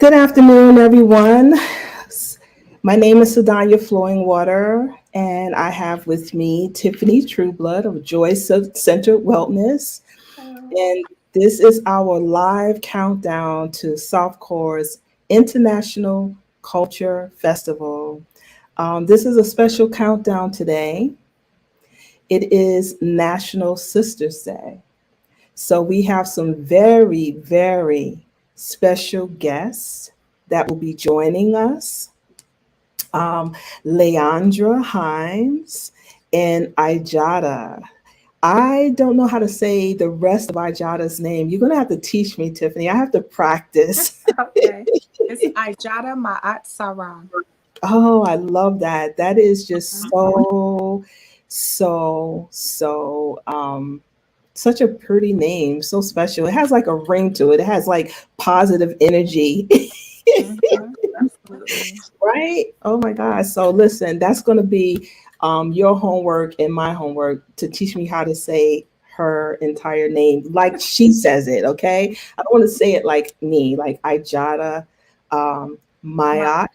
Good afternoon, everyone. My name is Sadanya Flowingwater, and I have with me Tiffany Trueblood of Joy Centered Wellness. Hello. And this is our live countdown to Softcore's International Culture Festival. This is a special countdown today. It is National Sisters Day. So we have some very, very special guests that will be joining us. Um, Leandra Himes and Ijada. I don't know how to say the rest of Ijada's name. You're going to have to teach me, Tiffany. I have to practice. Okay. It's Ijada Ma'at Sarah. Oh, I love that. That is just Mhm. so such a pretty name, so special. It has like a ring to it. It has like positive energy. Absolutely. Right? Oh my God. So listen, that's going to be your homework and my homework to teach me how to say her entire name like she says it. Okay. I don't want to say it like me, like Ijada My Mayat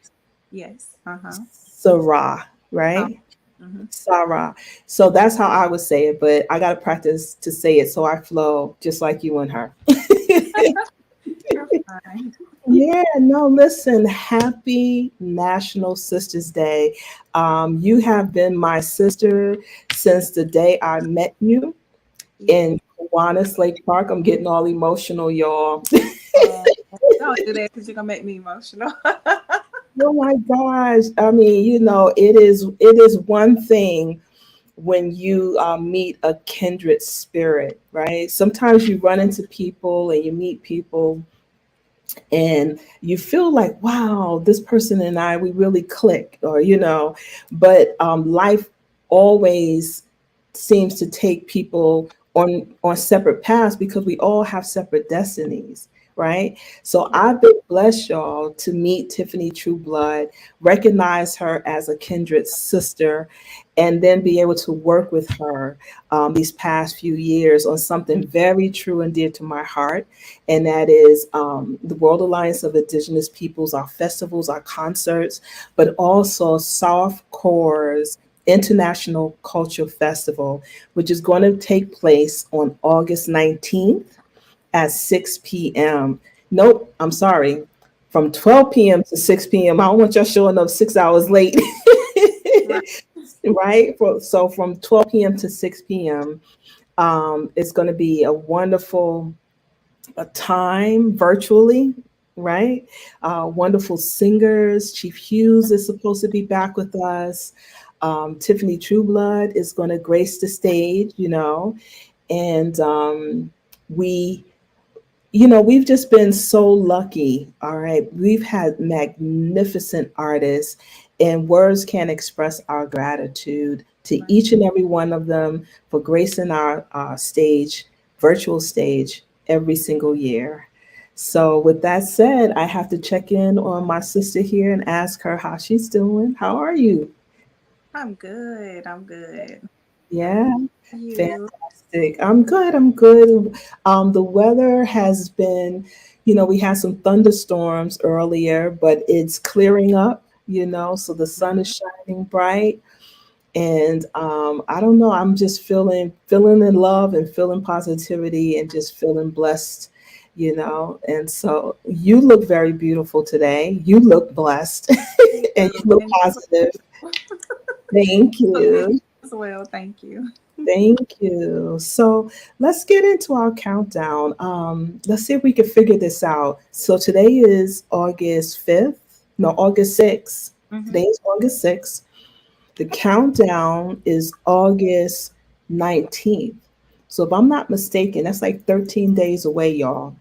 yes. Uh-huh. Sarah, Uh, right? mhm. Sarah. So that's how I would say it, but I got to practice to say it so I flow just like you and her. You're fine. Yeah, no, listen, happy National Sisters Day. You have been my sister since the day I met you Yeah. in Kiwanis Lake Park. I'm getting all emotional, y'all. Oh, don't do that because you're gonna make me emotional. Oh my gosh. I mean, it is one thing when you meet a kindred spirit, right? Sometimes you run into people and you meet people and you feel like, wow, this person and I, we really click, but life always seems to take people on separate paths because we all have separate destinies, right? So Yeah. I've been blessed, y'all, to meet Tiffany Trueblood, recognize her as a kindred sister, and then be able to work with her these past few years on something very true and dear to my heart, and that is the World Alliance of Indigenous Peoples, our festivals, our concerts, but also Soft Core's International Culture Festival, which is going to take place on August 19th at 6 p.m. Nope, I'm sorry, from 12 p.m. to 6 p.m. I don't want y'all showing up 6 hours late. Right. Right? So from 12 p.m. to 6 p.m., it's going to be a wonderful a time virtually, right? Wonderful singers. Chief Hughes is supposed to be back with us. Tiffany Trueblood is going to grace the stage, and we we've just been so lucky. All right. We've had magnificent artists, and words can't express our gratitude to Right. each and every one of them for gracing our stage, virtual stage, every single year. So, with that said, I have to check in on my sister here and ask her how she's doing. How are you? I'm good. I'm good. Yeah. You. Fantastic. I'm good. I'm good. The weather has been, we had some thunderstorms earlier, but it's clearing up, so the sun is Mhm. shining bright. And I don't know, I'm just feeling in love and feeling positivity and just feeling blessed, And so you look very beautiful today. You look blessed You and you look and you as positive. Thank and you. you as well. Thank you. Thank you. So let's get into our countdown. Let's see if we can figure this out. So today is August 5th. No, August 6th. Hmm. Today is August 6th. The countdown is August 19th. So if I'm not mistaken, that's like 13 days away, y'all.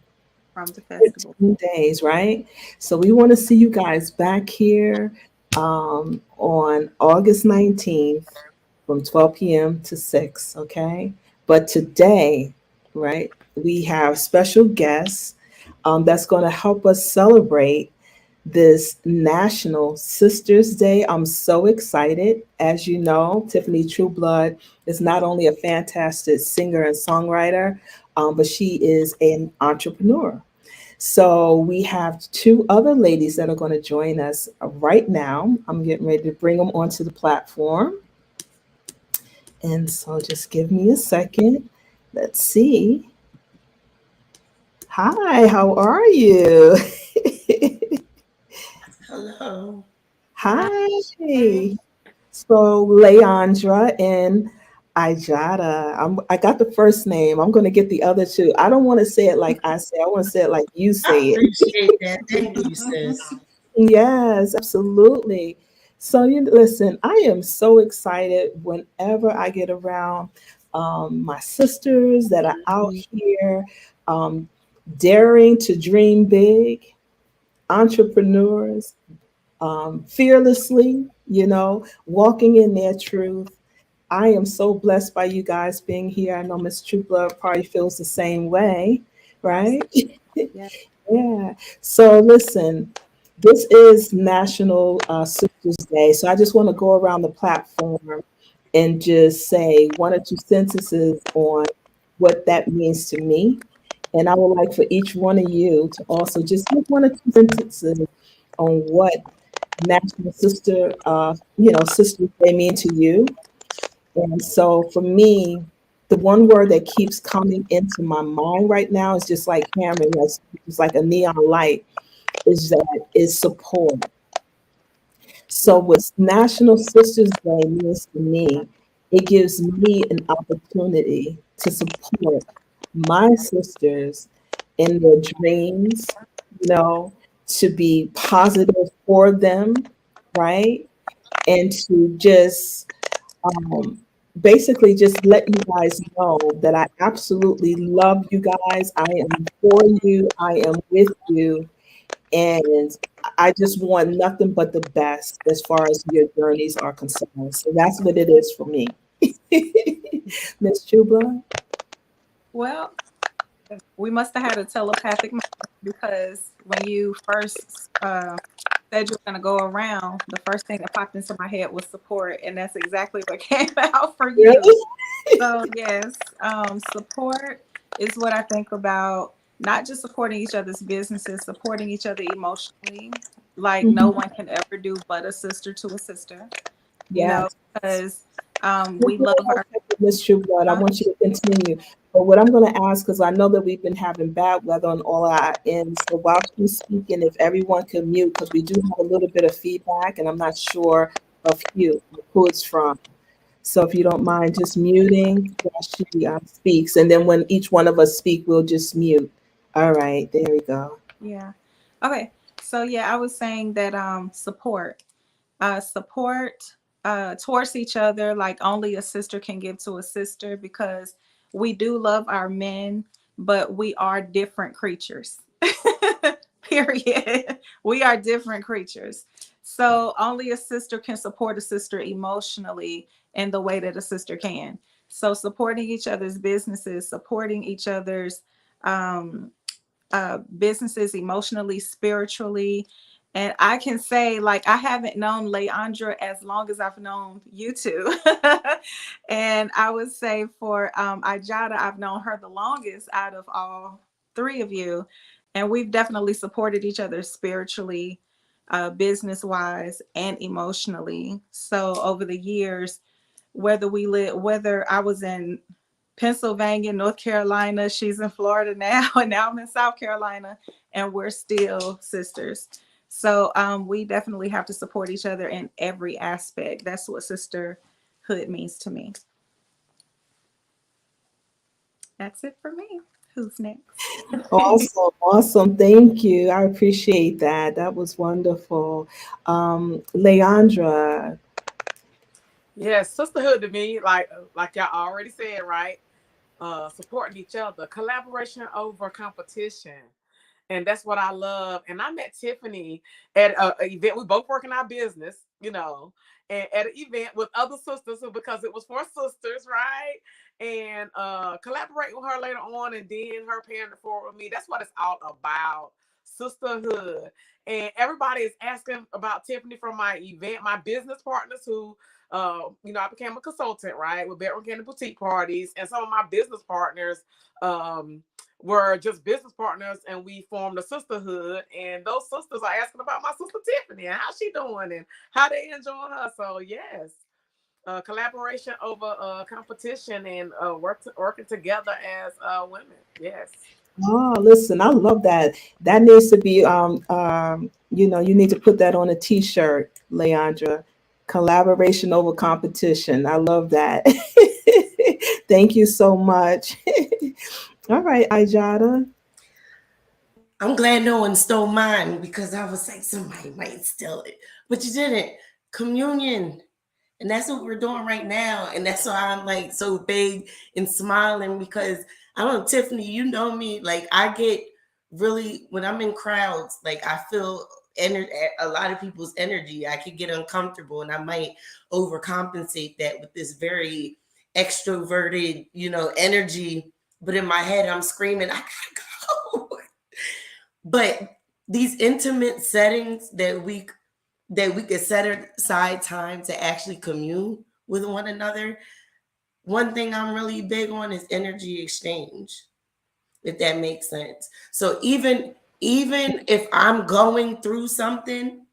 From the festival. 13 days, right? So we want to see you guys back here on August 19th from 12 p.m. to 6, okay? But today, right, we have special guests that's going to help us celebrate this National Sisters Day. I'm so excited. As you know, Tiffany Trueblood is not only a fantastic singer and songwriter, but she is an entrepreneur. So we have two other ladies that are going to join us right now. I'm getting ready to bring them onto the platform. And so just give me a second. Let's see. Hi, how are you? Hello. Hi. Hi. So Leandra and Ijada. I got the first name. I'm going to get the other two. I don't want to say it like I say. I want to say it like you I say it. appreciate that. Thank you, sis. Yes, absolutely. So you listen, I am so excited whenever I get around my sisters that are out here um, daring to dream big, entrepreneurs, fearlessly, walking in their truth. I am so blessed by you guys being here. I know Miss Trupla probably feels the same way, Yes. right? Yeah. Yeah. So listen, this is National Sisters Day. So I just want to go around the platform and just say one or two sentences on what that means to me. And I would like for each one of you to also just give one or two sentences on what National Sisters Day mean to you. And so for me, the one word that keeps coming into my mind right now is just like hammering, like it's like a neon light, is support. So what National Sisters Day means to me, it gives me an opportunity to support my sisters in their dreams, to be positive for them, right? And to just um, basically just let you guys know that I absolutely love you guys. I am for you. I am with you. And I just want nothing but the best as far as your journeys are concerned. So that's what it is for me. Miss Chubla? Well, we must have had a telepathic moment because when you first said you were going to go around, the first thing that popped into my head was support, and that's exactly what came out for you. Really? So yes, support is what I think about. Not just supporting each other's businesses, supporting each other emotionally, like no Mhm. one can ever do but a sister to a sister. You know, Yes. because Just we give love me one our. second, Miss Trueblood. I Uh, want you to continue. But what I'm going to ask, because I know that we've been having bad weather on all our ends. So while she's speaking, if everyone can mute, because we do have a little bit of feedback, and I'm not sure of who it's from. So if you don't mind just muting while she speaks, and then when each one of us speak, we'll just mute. All right, there we go. yeah. Okay. So yeah, I was saying that support. Support towards each other like only a sister can give to a sister because we do love our men, but we are different creatures. Period. We are different creatures. So only a sister can support a sister emotionally in the way that a sister can. So supporting each other's businesses, supporting each other's um, businesses emotionally, spiritually. And I can say, like, I haven't known Leandra as long as I've known you two. And I would say for Ijada, I've known her the longest out of all three of you. And we've definitely supported each other spiritually, business wise, and emotionally. So over the years, whether I was in Pennsylvania, North Carolina. She's in Florida now, and now I'm in South Carolina, and we're still sisters. So we definitely have to support each other in every aspect. That's what sisterhood means to me. That's it for me. Who's next? Awesome, awesome. Thank you. I appreciate that. That was wonderful. Leandra, Yes, sisterhood to me, like y'all already said, right? Supporting each other, collaboration over competition. And that's what I love. And I met Tiffany at an event. We both work in our business, and at an event with other sisters because it was for sisters, right? And collaborate with her later on, and then her paying it forward with me. That's what it's all about, sisterhood. And everybody is asking about Tiffany from my event, my business partners who. I became a consultant, right, with Bedroom Candy Boutique Parties, and some of my business partners, were just business partners, and we formed a sisterhood. And those sisters are asking about my sister Tiffany and how she doing and how they enjoying her. So yes, collaboration over competition and working together as women. Yes. Oh, listen, I love that. That needs to be you need to put that on a t-shirt, Leandra. Collaboration over competition. I love that. Thank you so much. All right, Ijada. I'm glad no one stole mine because I was like, somebody might steal it. But you didn't. Communion. And that's what we're doing right now. And that's why I'm like so big and smiling because I don't know, Tiffany, you know me. Like I get really when I'm in crowds, like I feel a lot of people's energy. I could get uncomfortable and I might overcompensate that with this very extroverted, energy. But in my head, I'm screaming, I gotta go. But these intimate settings that we could set aside time to actually commune with one another. One thing I'm really big on is energy exchange, if that makes sense. So even if I'm going through something,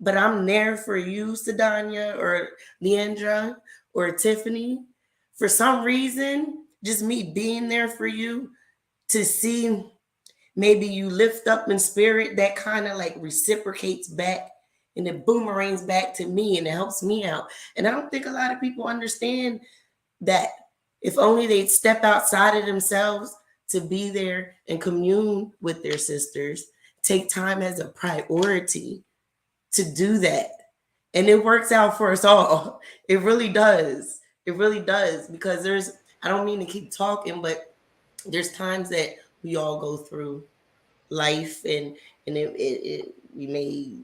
but I'm there for you, Sadanya or Leandra or Tiffany, for some reason, just me being there for you to see maybe you lift up in spirit, that kind of like reciprocates back and it boomerangs back to me and it helps me out. And I don't think a lot of people understand that if only they'd step outside of themselves to be there and commune with their sisters, take time as a priority to do that. And it works out for us all. It really does. It really does. Because I don't mean to keep talking, but there's times that we all go through life and we may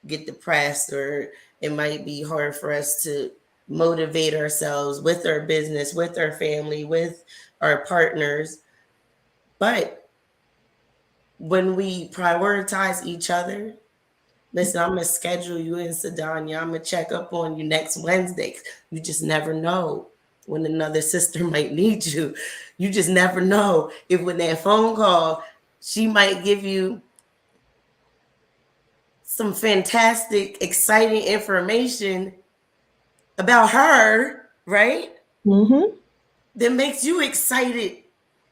get depressed or it might be hard for us to motivate ourselves with our business, with our family, with our partners. But when we prioritize each other, listen, I'm gonna schedule you in, Sadanya. I'm gonna check up on you next Wednesday. You just never know when another sister might need you. You just never know if when that phone call, she might give you some fantastic, exciting information about her, right? Mm-hmm. That makes you excited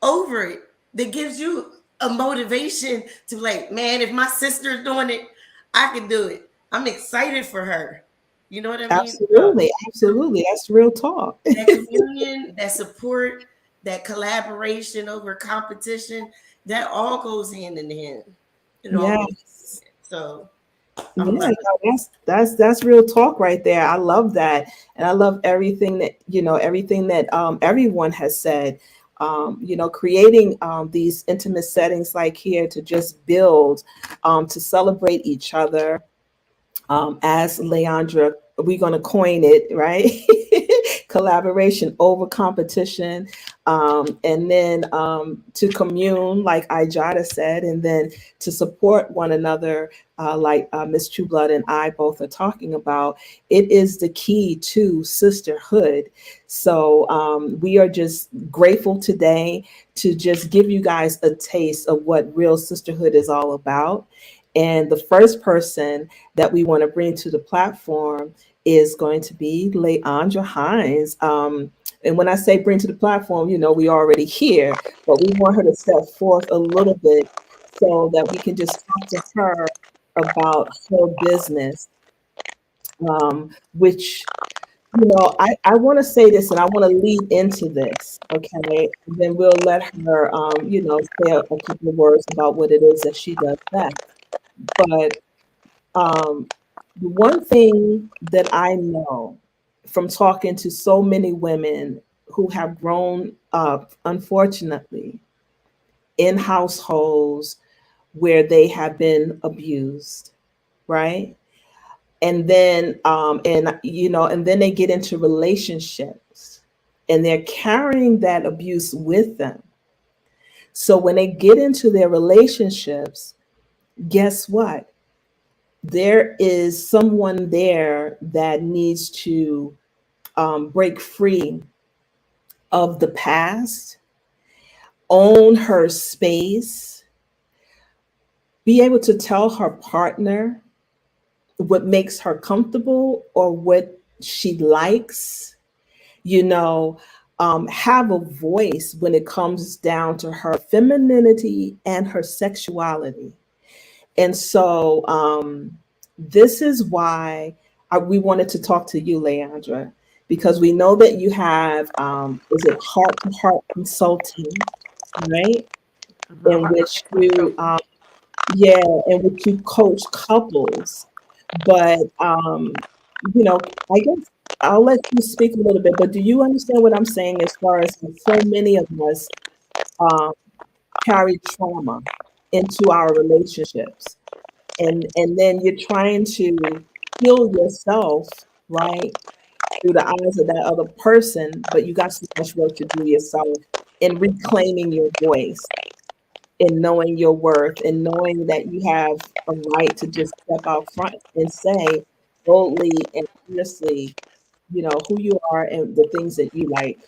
over it. That gives you a motivation to like, man, if my sister's doing it, I can do it. I'm excited for her. You know what I mean? Absolutely, absolutely. That's real talk. That communion, that support, that collaboration over competition, that all goes hand in hand. It all goes hand in Yes. hand. So I'm Yeah, loving no, that's real talk right there. I love that, and I love everything that everyone has said. Creating these intimate settings like here to just build, to celebrate each other, as Leandra, we're going to coin it, right? Collaboration over competition. And then to commune, like Ijada said, and then to support one another, like Miss Trueblood and I both are talking about. It is the key to sisterhood. So we are just grateful today to just give you guys a taste of what real sisterhood is all about. And the first person that we want to bring to the platform is going to be Leandra Hines. And when I say bring to the platform, we already here, but we want her to step forth a little bit so that we can just talk to her about her business, which, I want to say this and I want to lead into this, okay? And then we'll let her, say a couple of words about what it is that she does best. But um, the one thing that I know from talking to so many women who have grown up, unfortunately, in households where they have been abused, right? And then they get into relationships and they're carrying that abuse with them. So when they get into their relationships, guess what? There is someone there that needs to break free of the past, own her space, be able to tell her partner what makes her comfortable or what she likes, you know, have a voice when it comes down to her femininity and her sexuality. And so this is why we wanted to talk to you, Leandra, because we know that you have, is it heart to heart consulting, right? I'm In about to which say you, so. yeah, in which you coach couples. But, I guess I'll let you speak a little bit, but do you understand what I'm saying as far as so many of us um, carry trauma into our relationships? And then you're trying to heal yourself, right, through the eyes of that other person, but you got so much work to do yourself in reclaiming your voice, in knowing your worth, and knowing that you have a right to just step out front and say boldly and honestly, who you are and the things that you like.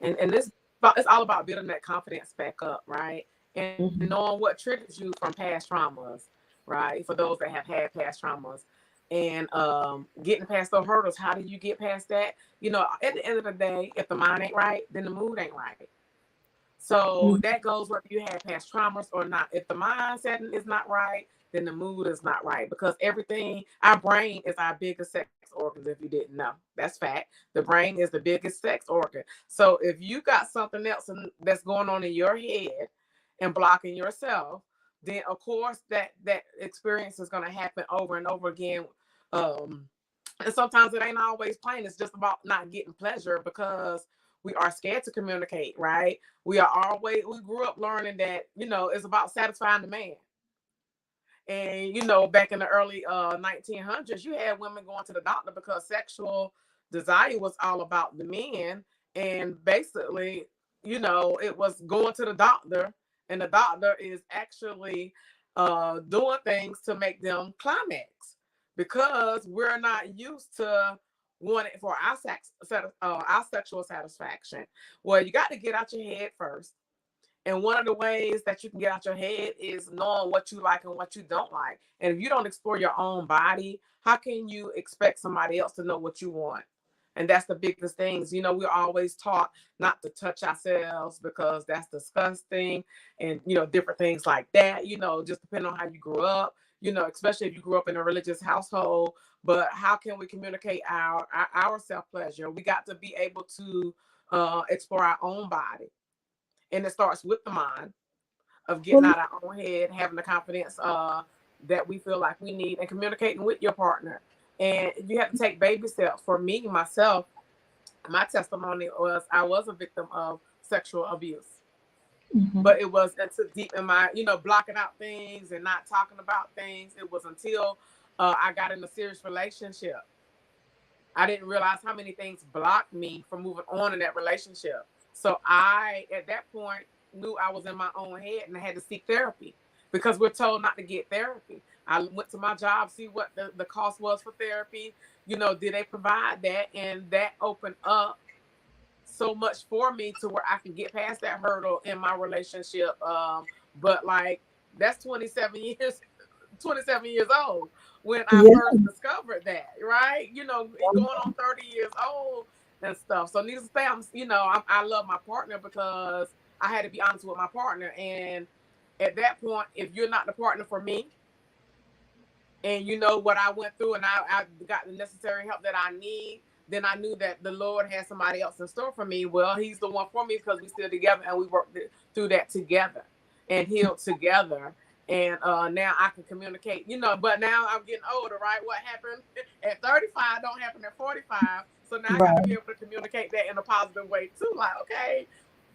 And this about it's all about building that confidence back up, right? And knowing Hmm. what triggers you from past traumas, right? For those that have had past traumas, and getting past those hurdles. How do you get past that? At the end of the day, if the mind ain't right, then the mood ain't right. So that goes whether you had past traumas or not. If the mindset is not right, then the mood is not right, because everything, our brain is our biggest sex organ. If you didn't know, that's fact. The brain is the biggest sex organ. So if you got something else that's going on in your head and blocking yourself, then of course that experience is going to happen over and over again. Um, and sometimes it ain't always plain. It's just about not getting pleasure because we are scared to communicate, right? We grew up learning that, it's about satisfying the man. And back in the early 1900s, you had women going to the doctor because sexual desire was all about the men. And basically, it was going to the doctor, and the doctor is actually doing things to make them climax, because we're not used to wanting for our sexual satisfaction. Well, you got to get out your head first, and one of the ways that you can get out your head is knowing what you like and what you don't like. And if you don't explore your own body, how can you expect somebody else to know what you want? And that's the biggest things. We're always taught not to touch ourselves because that's disgusting, and different things like that. Just depending on how you grew up. Especially if you grew up in a religious household. But how can we communicate our self pleasure? We got to be able to explore our own body, and it starts with the mind of getting Well, out our own head, having the confidence that we feel like we need, and communicating with your partner. And you have to take baby steps. For me, myself, my testimony was I was a victim of sexual abuse, mhm. but it was until deep in my, blocking out things and not talking about things. It was until I got in a serious relationship. I didn't realize how many things blocked me from moving on in that relationship. So I, at that point, knew I was in my own head and I had to seek therapy, because we're told not to get therapy. I went to my job, see what the cost was for therapy. Did they provide that? And that opened up so much for me to where I can get past that hurdle in my relationship. But like, that's 27 years old when I Yeah. first discovered that, right? Going on 30 years old and stuff. So needless to say, I love my partner because I had to be honest with my partner. And at that point, if you're not the partner for me, and you know what I went through, and I got the necessary help that I need, then I knew that the Lord had somebody else in store for me. Well, He's the one for me because we still together and we worked through that together and healed together. And now I can communicate, but now I'm getting older, right? What happened at 35 don't happen at 45. So now I got to be Right. able to communicate that in a positive way too. Like, okay,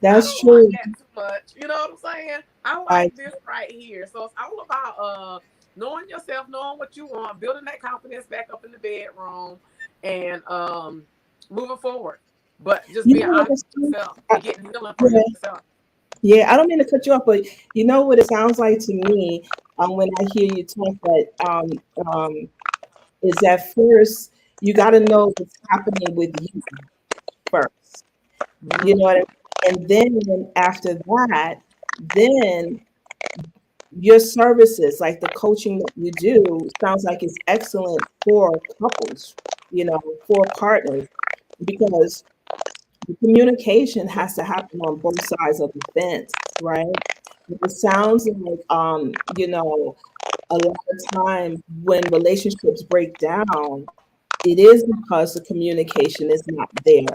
I That's don't like true. that too much. You know what I'm saying? I I like this right here. So it's all about knowing yourself, knowing what you want, building that confidence back up in the bedroom, and moving forward. But just you being know what honest it's with yourself I, and getting healing for yeah, yourself. yeah, I don't mean to cut you off, but you know what it sounds like to me, when I hear you talk, that is that first you got to know what's happening with you first. You Mm-hmm. know what I mean? And then after that, then your services, like the coaching that you do, sounds like it's excellent for couples, for partners, because the communication has to happen on both sides of the fence, right? It sounds like, a lot of times when relationships break down, it is because the communication is not there.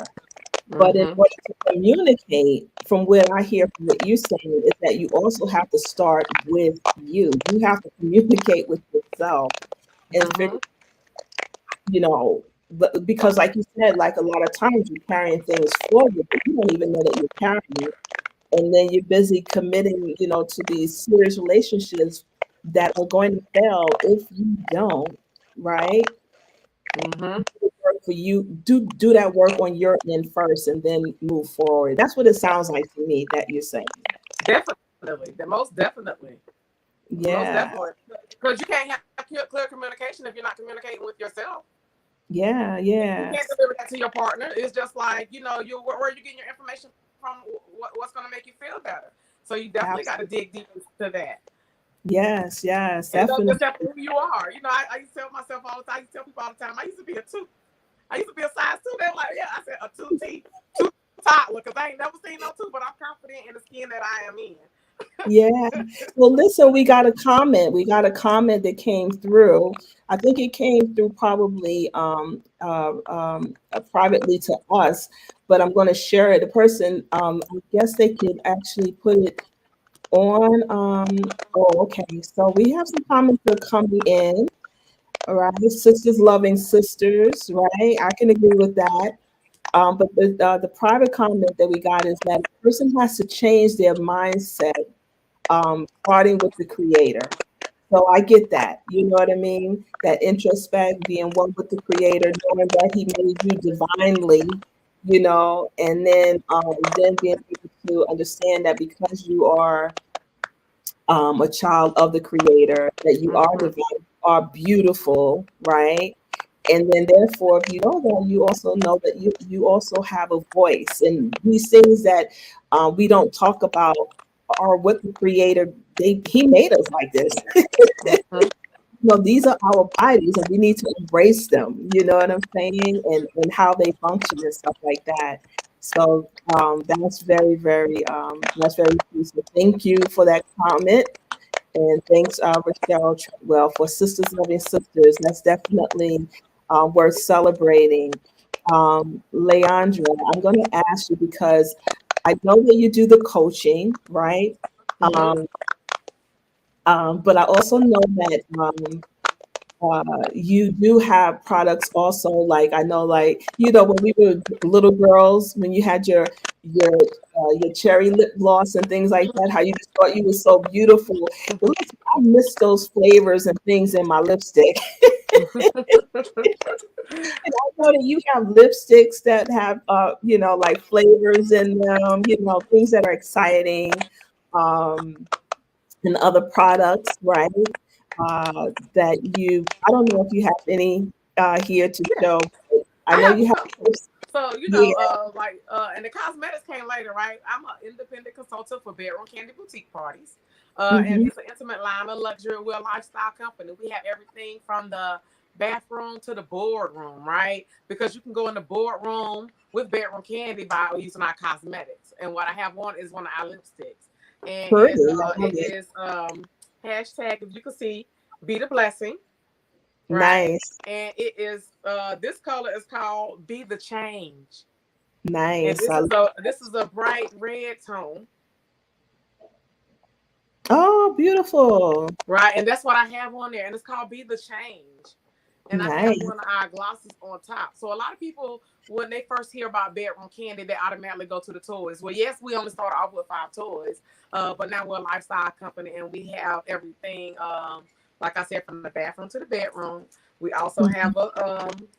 But in Mm-hmm. order to communicate, from what I hear from what you're saying, is that you also have to start with you. You have to communicate with yourself and Mm-hmm. figure, because like you said, like a lot of times you're carrying things forward, but you don't even know that you're carrying it. And then you're busy committing, to these serious relationships that are going to fail if you don't, right? Mm-hmm. Work for you, do that work on your end first and then move forward. That's what it sounds like to me that you're saying. Definitely. Most definitely. Most Yeah, definitely. Because you can't have clear communication if you're not communicating with yourself. yeah, And you yeah, can't deliver that to your partner. It's just like, where are you getting your information from? What's going to make you feel better? So you definitely got to dig absolutely. deep into that. Yes, yes, And know definitely. yourself who you are. I used to tell myself all the time. I used to tell people all the time. I used to be a two. I used to be a size two. They're like, yeah, I said a 2T, two toddler, because I ain't never seen no two, but I'm confident in the skin that I am in. Yeah. Well, listen, we got a comment. We got a comment that came through. I think it came through probably privately to us, but I'm going to share it. The person, I guess they could actually put it on. Oh, okay. So we have some comments that are coming in. All right. Sisters loving sisters, right? I can agree with that. But the private comment that we got is that a person has to change their mindset, starting with the creator. So I get that. You know what I mean? That introspect, being one with the creator, knowing that he made you divinely, and then being able to understand that because you are a child of the creator, that you are Mm-hmm. divine, you are beautiful, right? And then therefore, if you know that, you also know that you also have a voice. And these things that we don't talk about are what the creator, he made us like this. Mm-hmm. These are our bodies and we need to embrace them, you know what I'm saying? And how they function and stuff like that. So that's very, very, that's very true. So thank you for that comment. And thanks, Rochelle Treadwell, for Sisters Loving Sisters. That's definitely worth celebrating. Leandra, I'm going to ask you because I know that you do the coaching, right? Mm-hmm. Um, but I also know that you do have products also. Like I know, like when we were little girls, when you had your cherry lip gloss and things like that, how you just thought you were so beautiful. Well, listen, I miss those flavors and things in my lipstick. And I know that you have lipsticks that have, like flavors in them, things that are exciting. Um, and other products, right? That I don't know if you have any here to Yeah, show. But I I know have a you have. couple. So, Yeah. and the cosmetics came later, right? I'm an independent consultant for Bedroom Candy Boutique Parties. And Hmm. it's an intimate line of luxury wear lifestyle company. We have everything from the bathroom to the boardroom, right? Because you can go in the boardroom with Bedroom Candy by using our cosmetics. And what I have on is one of our lipsticks. And Pretty. it I love it it. is hashtag, if you can see, be the blessing, right? Nice. And it is this color is called Be the Change. And Nice. this is a bright red tone, Oh, beautiful. right? And that's what I have on there. And it's called Be the Change. And I have Nice. one of our glosses on top. So a lot of people, when they first hear about Bedroom Candy, they automatically go to the toys. Well, yes, we only started off with 5 toys, but now we're a lifestyle company and we have everything. Like I said, from the bathroom to the bedroom. We also have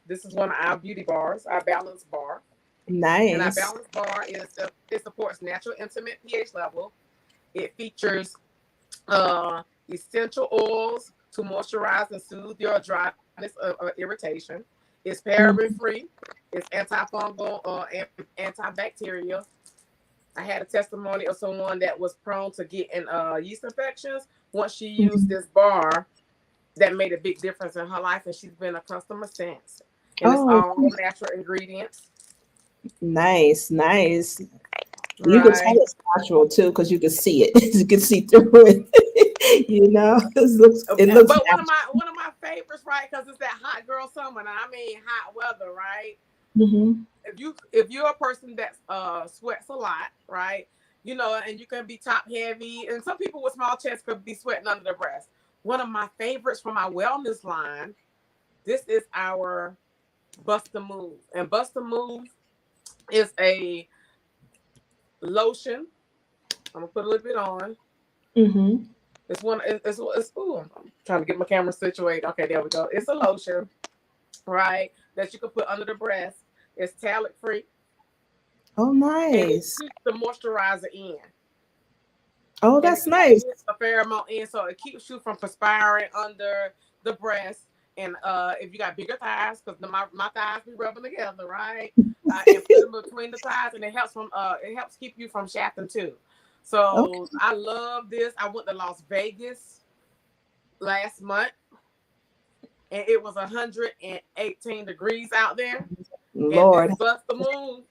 this is one of our beauty bars, our balance bar. And our Nice. balance bar it supports natural intimate pH level. It features essential oils to moisturize and soothe your dryness or irritation. It's paraben Mhm. free. It's antifungal and antibacterial. I had a testimony of someone that was prone to getting yeast infections. Once she used Mhm. this bar, that made a big difference in her life, and she's been a customer since. And it's Oh, all natural ingredients. nice, nice. You could tell Right. it's natural too because you can see it. You can see through it. It looks But natural. one of my favorites, right? Because it's that hot girl summer, and I mean hot weather, right? Hmm. If you're a person that sweats a lot, right? You know, and you can be top heavy, and some people with small chests could be sweating under their breast. One of my favorites from our wellness line. This is our Bust a Move, and Bust a Move is a lotion. I'm gonna put a little bit on. Hmm. Ooh, I'm trying to get my camera situated. Okay, there we go. It's a lotion, right? That you can put under the breast. It's talc free, Oh, and it nice. keeps the moisturizer in, Oh, and it that's nice. keeps a fair amount in, so it keeps you from perspiring under the breast. And if you got bigger thighs, because my thighs be rubbing together, right? And put them between the thighs, and it helps keep you from shafting too. So Okay, I love this. I went to Las Vegas last month, and it was 118 degrees out there. And this Lord, Bust the Move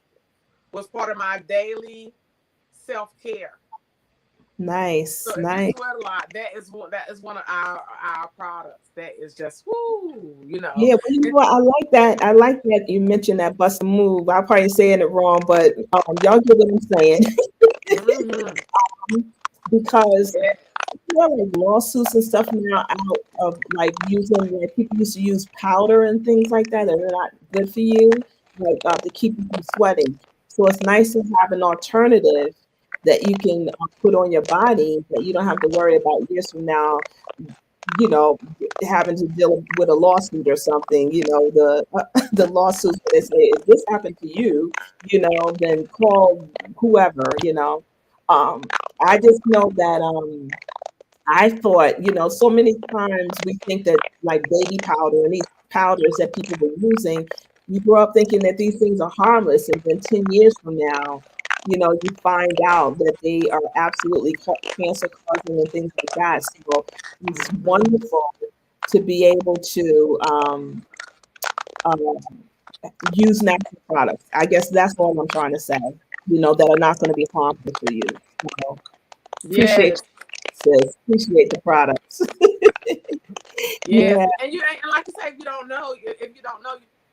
was part of my daily self care. So nice, if you nice. sweat a lot, that is one of our products. That is just woo, you know. Yeah, well, you know It, what? I like that. I like that you mentioned that bust a move. I'm probably saying it wrong, but y'all get what I'm saying. mm-hmm. Because Yeah. there are like lawsuits and stuff now out of like using like people used to use powder and things like that that are not good for you, like to keep you from sweating. So it's nice to have an alternative that you can put on your body that you don't have to worry about years from now, you know, having to deal with a lawsuit or something. The the lawsuits where they say if this happened to you, then call whoever. I just know that I thought, so many times we think that like baby powder and these powders that people were using, you grow up thinking that these things are harmless, and then 10 years from now, you find out that they are absolutely cancer causing and things like that. So it's wonderful to be able to uh, use natural products. I guess that's all I'm trying to say, that are not going to be harmful for you. So appreciate Yes. you, sis. Appreciate the products. Yes. Yeah. And like you say, if you don't know, you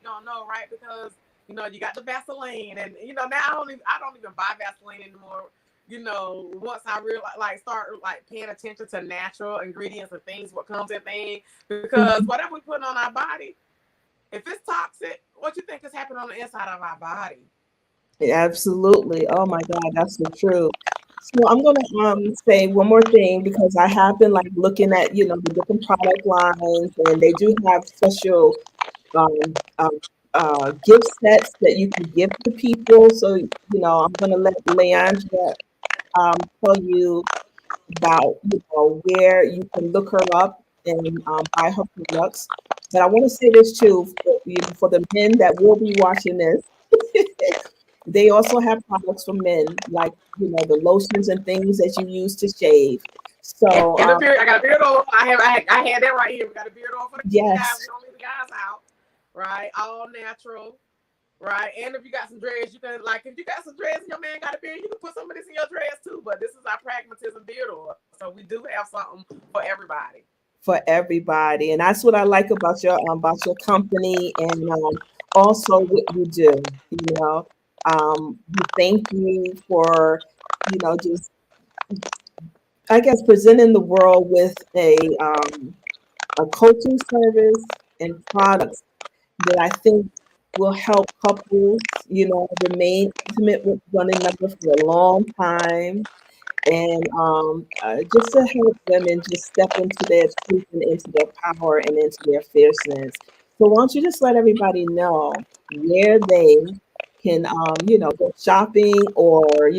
don't know, right? Because you got the Vaseline, and now I don't even buy Vaseline anymore. Once I realize, like, start like paying attention to natural ingredients and things, what comes in things, because Mhm. whatever we put on our body, if it's toxic, what you think is happening on the inside of our body? Absolutely. Oh my God, that's the truth. So I'm gonna say one more thing because I have been like looking at the different product lines, and they do have special um, uh, gift sets that you can give to people. So I'm gonna let Leandra tell you about where you can look her up and buy her products. But I want to say this too for the men that will be watching this. They also have products for men, like the lotions and things that you use to shave. So And the beard, I got a beard oil. I had that right here. We got a beard oil for the guys. We yes, don't leave the guys out, right? All natural, right? And if you got some dreads, you can, like, if you got some dreads and your man got a beard, you can put some of this in your dreads too. But this is our pragmatism beard oil, so we do have something for everybody. for everybody, and that's what I like about your company, and also what you do. We thank you for just I guess presenting the world with a coaching service and products that I think will help couples, remain intimate with one another for a long time, and just to help women just step into their truth and into their power and into their fierceness. So why don't you just let everybody know where they can, go shopping or,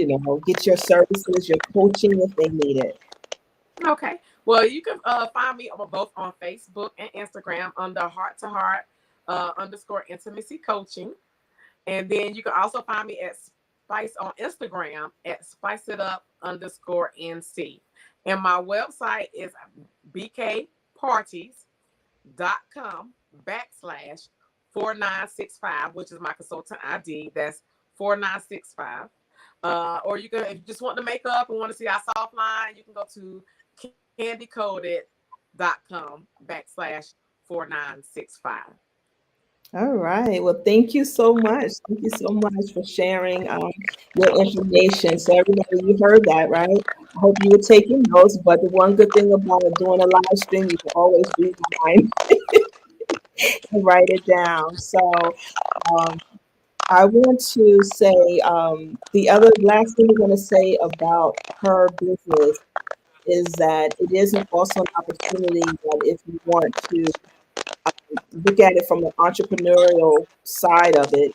get your services, your coaching if they need it. Okay. Well, you can find me both on Facebook and Instagram under Heart to Heart _ Intimacy Coaching. And then you can also find me at Spice on Instagram at spice it up underscore NC. And my website is bkparties.com backslash 4965, which is my consultant ID. That's 4965. Or you can, if you just want the makeup and want to see our soft line, you can go to candycoded.com backslash 4965. All right. Well, thank you so much. Thank you so much for sharing your information. So everybody, you heard that, right? I hope you were taking notes. But the one good thing about doing a live stream, you can always rewind and write it down. So um, I want to say the other last thing I'm going to say about her business is that it is also an opportunity that if you want to look at it from the entrepreneurial side of it,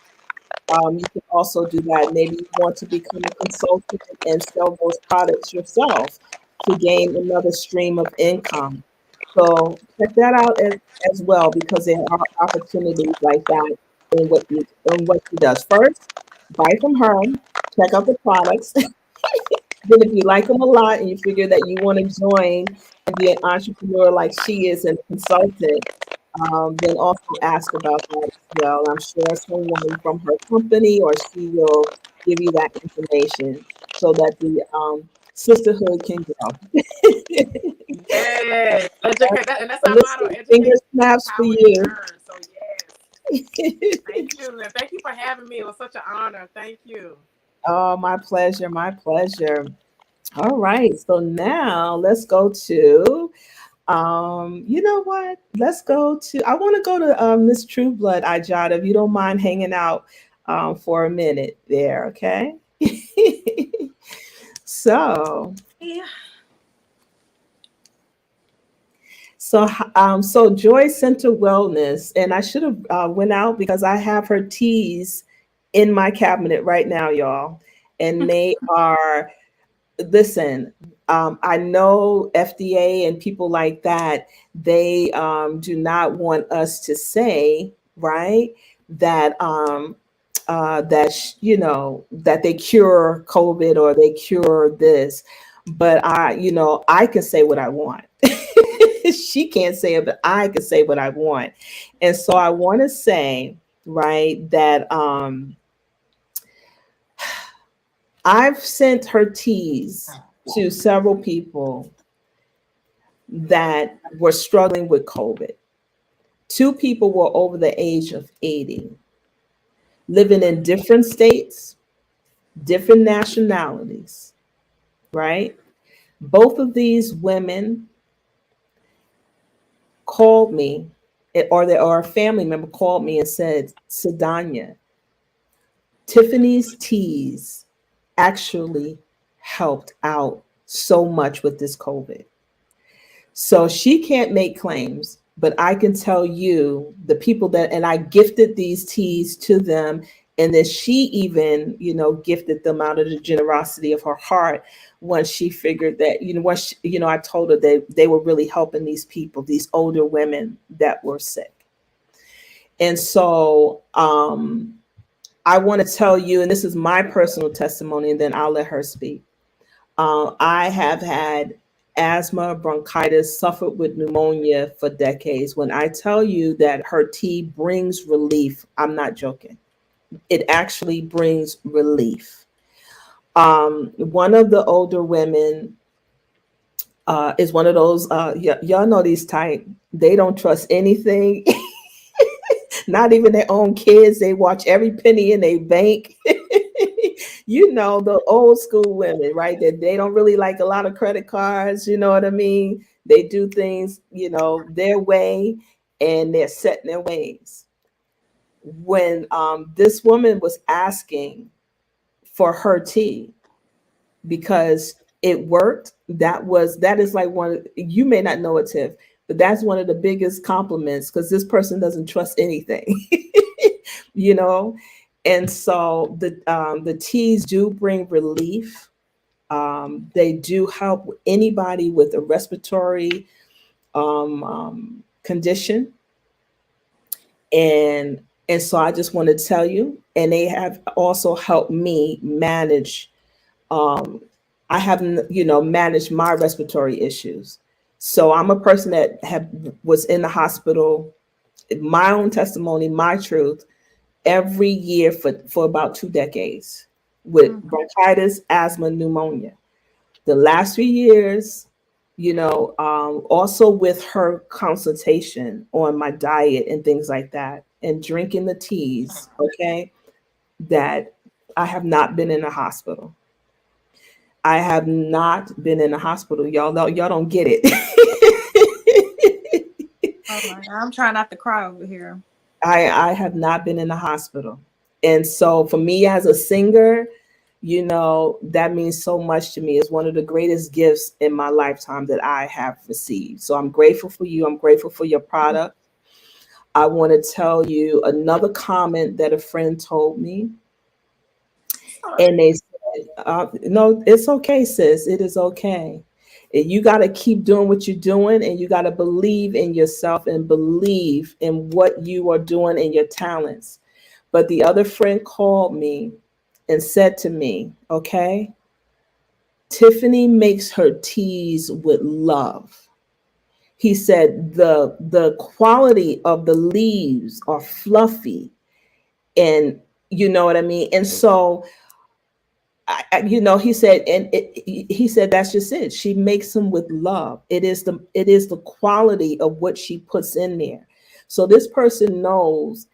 you can also do that. Maybe you want to become a consultant and sell those products yourself to gain another stream of income. So check that out as well because there are opportunities like that in what she does. First, buy from her, check out the products. Then if you like them a lot and you figure that you want to join and be an entrepreneur like she is and a consultant, then also ask about that as well. I'm sure someone from her company or she will give you that information so that the sisterhood can grow. Yes, educate that, and that's our motto: Listen, finger educate, snaps for empower, and you. earn. So yes, thank you, and thank you for having me. It was such an honor. Thank you. Oh, my pleasure, my pleasure. All right, so now let's go to you know what? Let's go to I want to go to Miss Trueblood Ijada, if you don't mind hanging out for a minute there, okay? So Yeah. so Joy Center Wellness, and I should have went out because I have her teas in my cabinet right now, y'all, and they are listen, I know FDA and people like that, they do not want us to say, right, that that they cure COVID or they cure this. But I can say what I want. She can't say it, but I can say what I want. And so I want to say, right, that I've sent her teas to several people that were struggling with COVID. Two people were over the age of 80, living in different states, different nationalities, right? Both of these women called me, or a family member called me and said, Sadanya, Tiffany's teas actually helped out so much with this COVID. So she can't make claims, but I can tell you the people that, and I gifted these teas to them. And then she even, gifted them out of the generosity of her heart once she figured that, I told her that they were really helping these people, these older women that were sick. And so I want to tell you, and this is my personal testimony, and then I'll let her speak. I have had asthma, bronchitis, suffered with pneumonia for decades. When I tell you that her tea brings relief, I'm not joking. It actually brings relief. One of the older women is one of those, y'all know these type, they don't trust anything, not even their own kids. They watch every penny in their bank. The old school women, right? That they don't really like a lot of credit cards, you know what I mean? They do things, their way, and they're set in their ways. When this woman was asking for her tea because it worked, that is like you may not know it, Tiff, but that's one of the biggest compliments because this person doesn't trust anything. you know and so the teas do bring relief. They do help anybody with a respiratory condition, and And so I just want to tell you, and they have also helped me manage, um, I haven't, managed my respiratory issues. So I'm a person that was in the hospital, my own testimony, my truth, every year for about 2 decades with Mhm. bronchitis, asthma, pneumonia. The last 3 years, also with her consultation on my diet and things like that, and drinking the teas, okay, that I have not been in a hospital. I have not been in a hospital. Y'all don't get it. Oh my God, I'm trying not to cry over here. I have not been in a hospital. And so for me as a singer, that means so much to me. It's one of the greatest gifts in my lifetime that I have received. So I'm grateful for you. I'm grateful for your product. I want to tell you another comment that a friend told me. Sorry. And they said, no, it's okay, sis. It is okay. And you got to keep doing what you're doing, and you got to believe in yourself and believe in what you are doing and your talents. But the other friend called me and said to me, okay, Tiffany makes her teas with love. He said the quality of the leaves are fluffy, and you know what I mean. And so, he said, and he said that's just it. She makes them with love. It is the quality of what she puts in there. So this person knows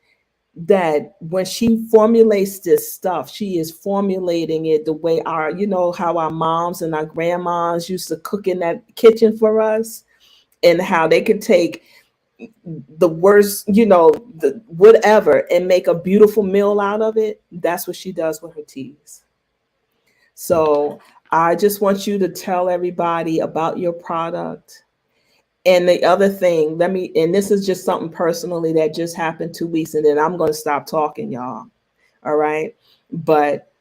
that when she formulates this stuff, she is formulating it the way how our moms and our grandmas used to cook in that kitchen for us, and how they could take the worst, the whatever, and make a beautiful meal out of it. That's what she does with her teas. So I just want you to tell everybody about your product. And the other thing, and this is just something personally that just happened 2 weeks, and then I'm going to stop talking, y'all. All right. But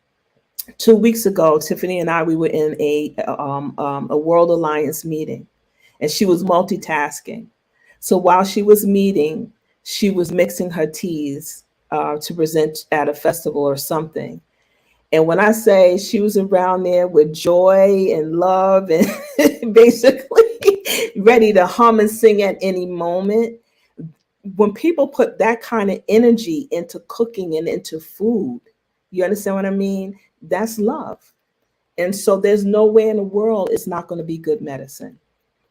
2 weeks ago, Tiffany and I, we were in a World Alliance meeting, and she was multitasking. So while she was meeting, she was mixing her teas to present at a festival or something. And when I say she was around there with joy and love and basically ready to hum and sing at any moment, when people put that kind of energy into cooking and into food, you understand what I mean? That's love. And so there's no way in the world it's not going to be good medicine.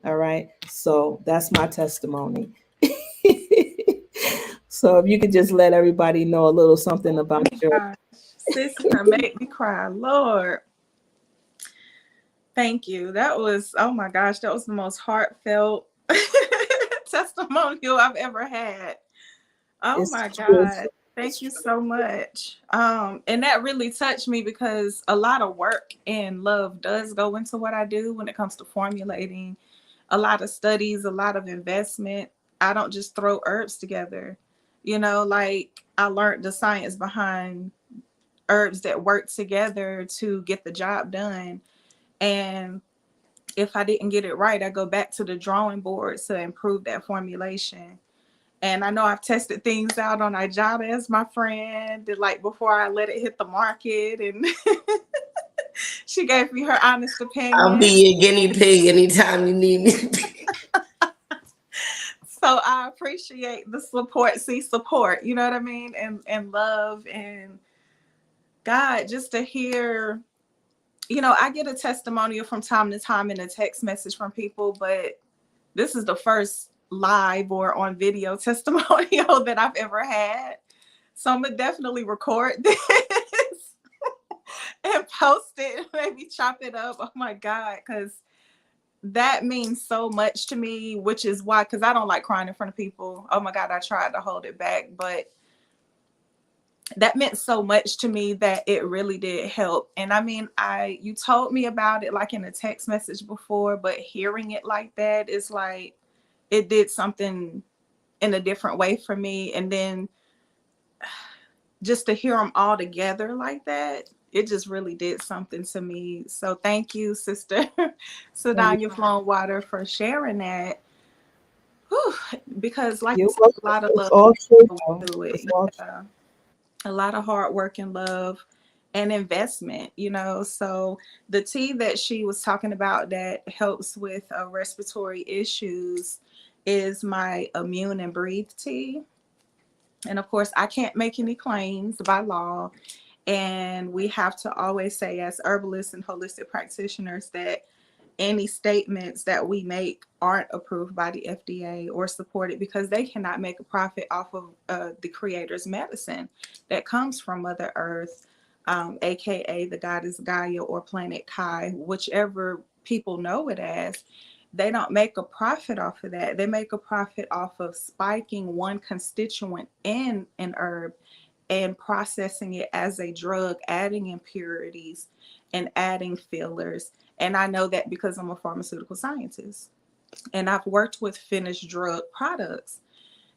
All right. So that's my testimony. So if you could just let everybody know a little something about your. Gosh, sis, you gonna make me cry, Lord. Thank you. That was, oh my gosh, that was the most heartfelt testimonial I've ever had. Oh It's my true. God. It's Thank you true. so much. And that really touched me because a lot of work and love does go into what I do when it comes to formulating, a lot of studies, a lot of investment. I don't just throw herbs together. Like I learned the science behind herbs that work together to get the job done. And if I didn't get it right, I go back to the drawing board to improve that formulation. And I know I've tested things out on Ijada as my friend, like before I let it hit the market. And she gave me her honest I'll opinion. be your guinea pig anytime you need me. So I appreciate the support. See, support, you know what I mean? And love and God, just to hear, I get a testimonial from time to time in a text message from people, but this is the first live or on video testimonial that I've ever had. So I'm gonna definitely record this and post it, maybe chop it up. Oh my God, because that means so much to me, which is why, because I don't like crying in front of people. Oh my God, I tried to hold it back, but that meant so much to me that it really did help. And I mean, you told me about it like in a text message before, but hearing it like that is like it did something in a different way for me. And then just to hear them all together like that, it just really did something to me. So thank you, Sister Sadanya Flown Water, for sharing that. Whew, because like I You're said, a welcome. lot of It's love all true, goes though. into it. It's all true. Yeah. A lot of hard work and love and investment, So the tea that she was talking about that helps with respiratory issues is my Immune and Breathe tea. And of course, I can't make any claims by law. And we have to always say, as herbalists and holistic practitioners, that any statements that we make aren't approved by the FDA or supported, because they cannot make a profit off of the creator's medicine that comes from Mother Earth, aka the goddess Gaia or planet Kai, whichever people know it as. They don't make a profit off of that. They make a profit off of spiking one constituent in an herb and processing it as a drug, adding impurities and adding fillers. And I know that because I'm a pharmaceutical scientist and I've worked with finished drug products,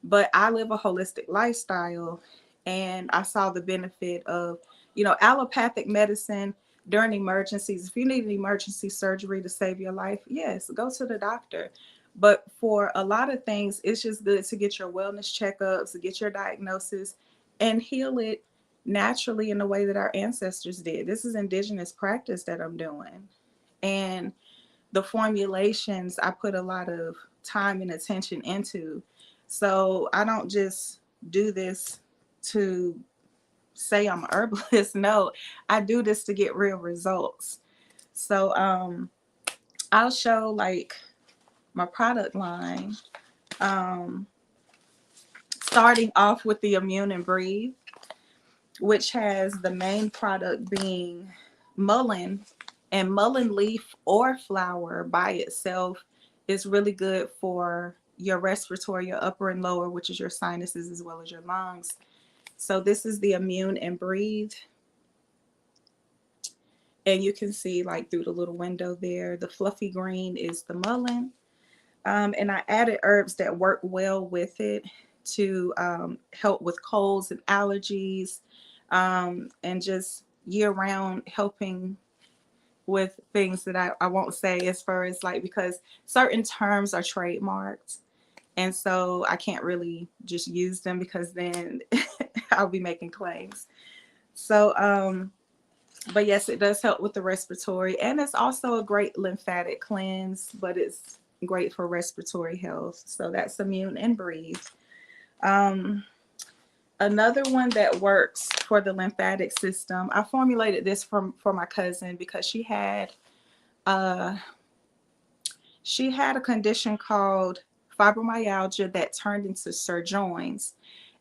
but I live a holistic lifestyle, and I saw the benefit of, allopathic medicine during emergencies. If you need an emergency surgery to save your life, yes, go to the doctor. But for a lot of things, it's just good to get your wellness checkups, to get your diagnosis and heal it naturally in the way that our ancestors did. This is indigenous practice that I'm doing. And the formulations I put a lot of time and attention into. So I don't just do this to say I'm a herbalist. No, I do this to get real results. So I'll show like my product line. Um, Starting off with the Immune and Breathe, which has the main product being mullein, and mullein leaf or flower by itself is really good for your respiratory, your upper and lower, which is your sinuses as well as your lungs. So this is the Immune and Breathe. And you can see like through the little window there, the fluffy green is the mullein. And I added herbs that work well with it to help with colds and allergies, and just year round helping with things that I won't say as far as like, because certain terms are trademarked. And so I can't really just use them because then I'll be making claims. So, but yes, it does help with the respiratory, and it's also a great lymphatic cleanse, but it's great for respiratory health. So that's Immune and Breathe. Um, Another one that works for the lymphatic system, I formulated this for my cousin because uh, she had a condition called fibromyalgia that turned into sirloins.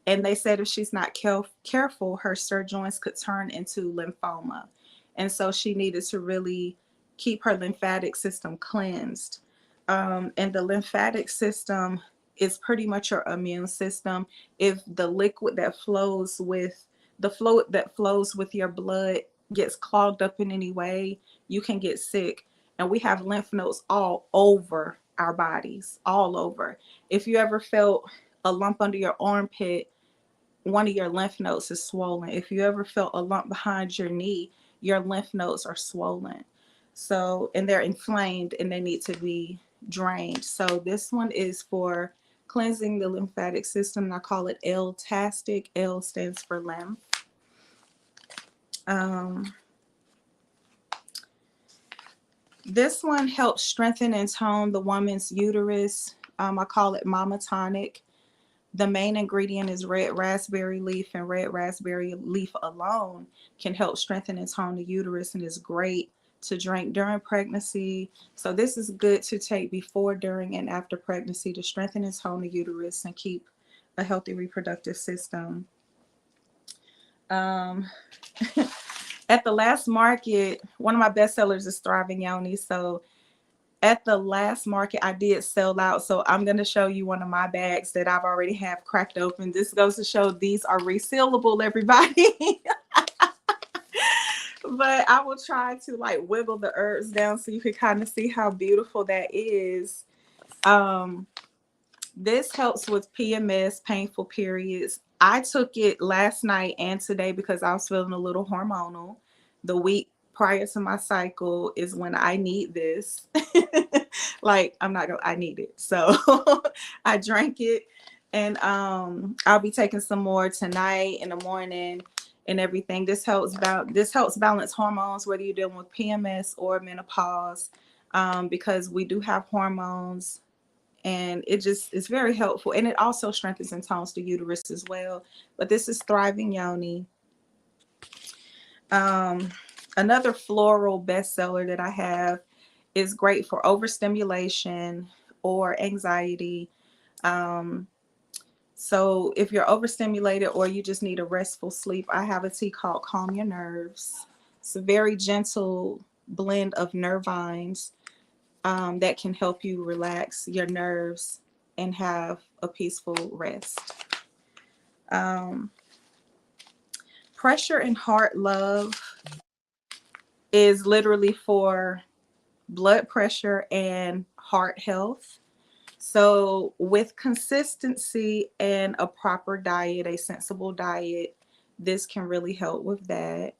And they said if she's not careful, her sirloins could turn into lymphoma. And so she needed to really keep her lymphatic system cleansed. And the lymphatic system is pretty much your immune system. If the liquid that flows with the fluid that flows with your blood gets clogged up in any way, you can get sick. And we have lymph nodes all over our bodies, all over. If you ever felt a lump under your armpit, one of your lymph nodes is swollen. If you ever felt a lump behind your knee, your lymph nodes are swollen. So, and they're inflamed and they need to be drained. So this one is for cleansing the lymphatic system. And I call it L-tastic. L stands for lymph. Um, this one helps strengthen and tone the woman's uterus. I call it Mama Tonic. The main ingredient is red raspberry leaf, and red raspberry leaf alone can help strengthen and tone the uterus and is great to drink during pregnancy. So this is good to take before, during, and after pregnancy to strengthen and tone the uterus and keep a healthy reproductive system. Um, at the last market, one of my bestsellers is Thriving Yoni. So at the last market, I did sell out. So I'm going to show you one of my bags that I've already have cracked open. This goes to show these are resealable, everybody. But I will try to like wiggle the herbs down so you can kind of see how beautiful that is. This helps with PMS, painful periods. I took it last night and today because I was feeling a little hormonal. The week prior to my cycle is when I need this. Like, I need it. So I drank it, and I'll be taking some more tonight in the morning and everything. This helps balance hormones, whether you're dealing with PMS or menopause, because we do have hormones, and it's very helpful, and it also strengthens and tones the uterus as well. But this is Thriving Yoni. Another floral bestseller that I have is great for overstimulation or anxiety. Um, so if you're overstimulated or you just need a restful sleep, I have a tea called Calm Your Nerves. It's a very gentle blend of nervines that can help you relax your nerves and have a peaceful rest. Um, Pressure and Heart Love is literally for blood pressure and heart health. So with consistency and a proper diet, a sensible diet, this can really help with that.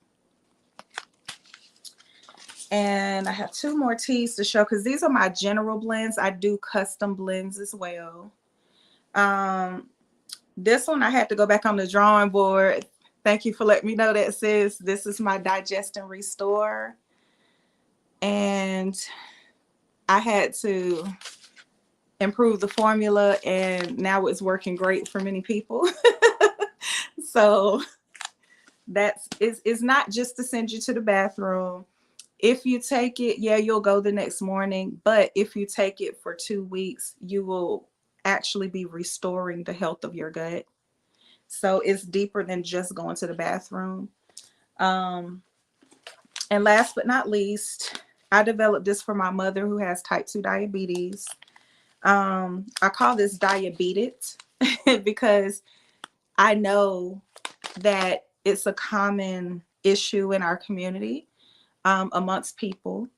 And I have two more teas to show because these are my general blends. I do custom blends as well. This one I had to go back on the drawing board. Thank you for letting me know that, sis. This is my Digest and Restore. And I had to improve the formula, and now it's working great for many people. So it's not just to send you to the bathroom. If you take it, yeah, you'll go the next morning. But if you take it for 2 weeks, you will actually be restoring the health of your gut. So it's deeper than just going to the bathroom. And last but not least, I developed this for my mother who has type 2 diabetes. I call this diabetes because I know that it's a common issue in our community, amongst people.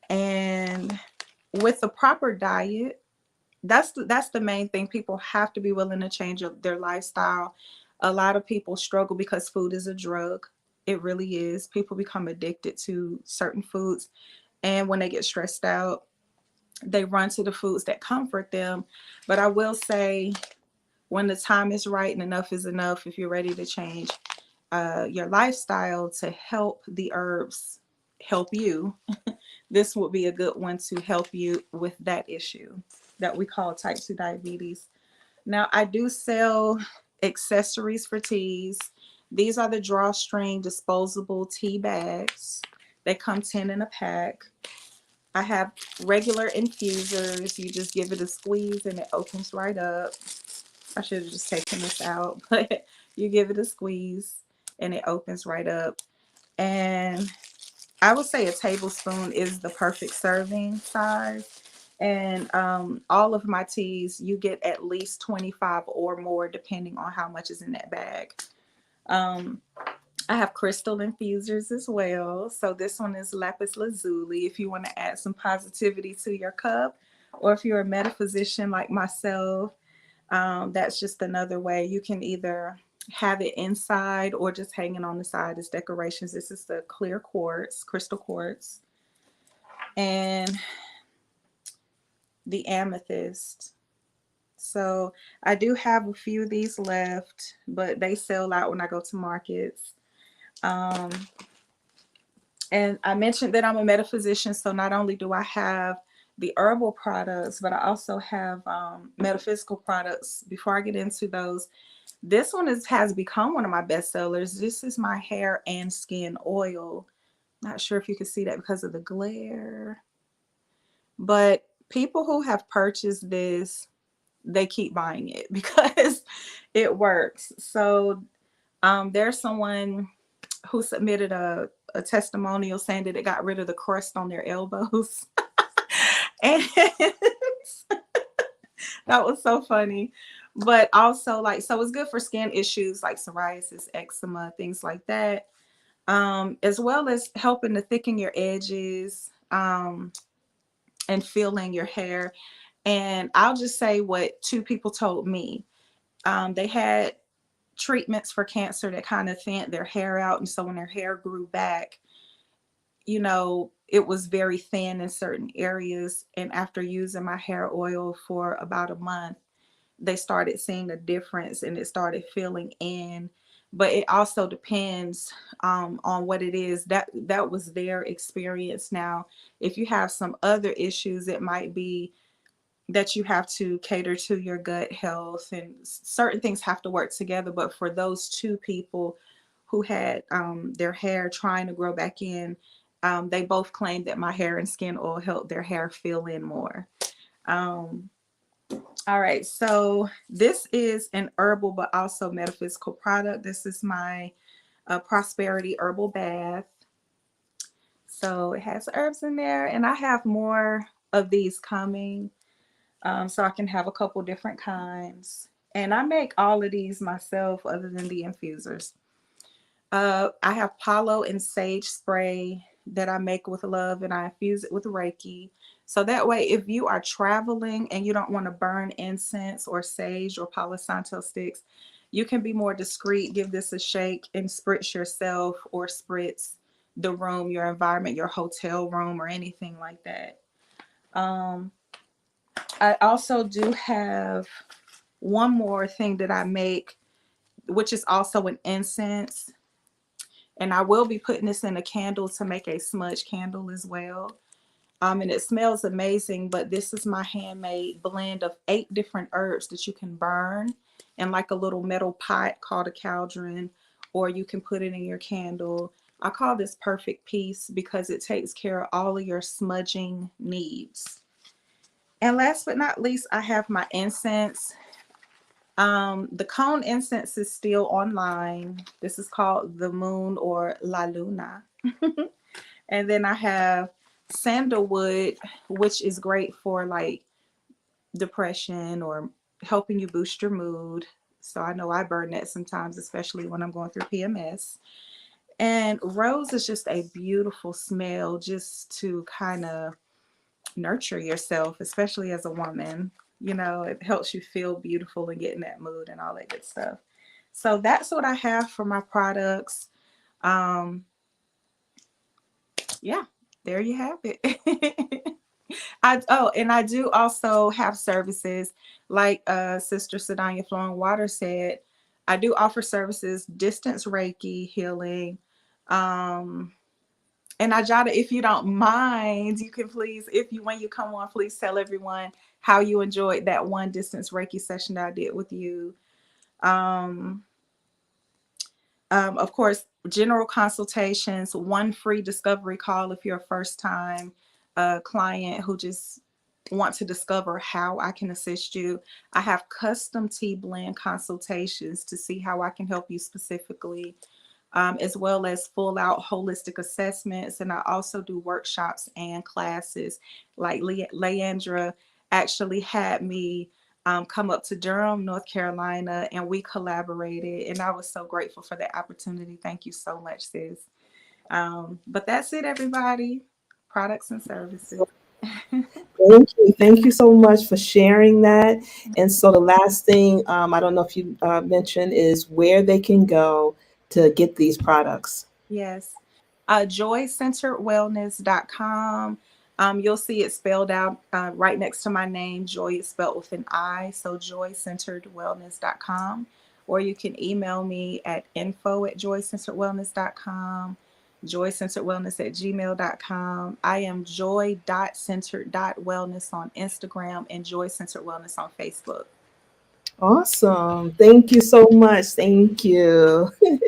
And with the proper diet, that's the main thing. People have to be willing to change their lifestyle. A lot of people struggle because food is a drug. It really is. People become addicted to certain foods. And when they get stressed out, they run to the foods that comfort them. But I will say, when the time is right and enough is enough, if you're ready to change your lifestyle to help the herbs help you, this would be a good one to help you with that issue that we call type 2 diabetes. Now, I do sell accessories for teas. These are the drawstring disposable tea bags. They come 10 in a pack. I have regular infusers. You just give it a squeeze and it opens right up. I should have just taken this out, but you give it a squeeze and it opens right up. And I would say a tablespoon is the perfect serving size. And all of my teas, you get at least 25 or more, depending on how much is in that bag. I have crystal infusers as well. So this one is lapis lazuli. If you want to add some positivity to your cup, or if you're a metaphysician like myself, that's just another way. You can either have it inside or just hanging on the side as decorations. This is the clear quartz, crystal quartz, and the amethyst. So I do have a few of these left, but they sell out when I go to markets. And I mentioned that I'm a metaphysician, so not only do I have the herbal products, but I also have metaphysical products. Before I get into those, this one has become one of my best sellers. This is my hair and skin oil. Not sure if you can see that because of the glare, but people who have purchased this, they keep buying it because it works. So there's someone who submitted a testimonial saying that it got rid of the crust on their elbows. And that was so funny. But also, like, so it's good for skin issues like psoriasis, eczema, things like that, as well as helping to thicken your edges, and filling your hair. And I'll just say what two people told me. They had treatments for cancer that kind of thinned their hair out, and so when their hair grew back, it was very thin in certain areas. And after using my hair oil for about a month, they started seeing a difference and it started filling in. But it also depends on what it is. That was their experience. Now, if you have some other issues, it might be that you have to cater to your gut health, and certain things have to work together. But for those two people who had their hair trying to grow back in, they both claimed that my hair and skin oil helped their hair fill in more. Um, all right, so this is an herbal but also metaphysical product. This is my Prosperity Herbal Bath. So it has herbs in there, and I have more of these coming. So I can have a couple different kinds. And I make all of these myself other than the infusers. I have Palo and Sage spray that I make with love, and I infuse it with Reiki. So that way, if you are traveling and you don't want to burn incense or sage or Palo Santo sticks, you can be more discreet, give this a shake, and spritz yourself or spritz the room, your environment, your hotel room, or anything like that. Um, I also do have one more thing that I make, which is also an incense. And I will be putting this in a candle to make a smudge candle as well. And it smells amazing, but this is my handmade blend of 8 different herbs that you can burn in like a little metal pot called a cauldron, or you can put it in your candle. I call this Perfect Peace because it takes care of all of your smudging needs. And last but not least, I have my incense. The cone incense is still online. This is called the Moon or La Luna. And then I have sandalwood, which is great for like depression or helping you boost your mood. So I know I burn that sometimes, especially when I'm going through PMS. And rose is just a beautiful smell just to kind of nurture yourself, especially as a woman. It helps you feel beautiful and get in that mood and all that good stuff. So that's what I have for my products. Um, yeah, there you have it. And I do also have services like Sister Sadanya Flowing Water said. I do offer services, distance Reiki healing. Um, And Ajada, if you don't mind, you can please, when you come on, please tell everyone how you enjoyed that one distance Reiki session that I did with you. Um, of course, general consultations, one free discovery call if you're a first time client who just want to discover how I can assist you. I have custom tea blend consultations to see how I can help you specifically. As well as full out holistic assessments. And I also do workshops and classes. Like Leandra actually had me come up to Durham, North Carolina, and we collaborated. And I was so grateful for that opportunity. Thank you so much, sis. But that's it, everybody. Products and services. Thank you. Thank you so much for sharing that. And so the last thing, I don't know if you mentioned, is where they can go to get these products. Yes. Joycenteredwellness.com. You'll see it spelled out right next to my name. Joy is spelled with an I, so joycenteredwellness.com. Or you can email me at info@joycenteredwellness.com, joycenteredwellness@gmail.com. I am joy.centered.wellness on Instagram and Joy Centered Wellness on Facebook. Awesome. Thank you so much. Thank you. Thank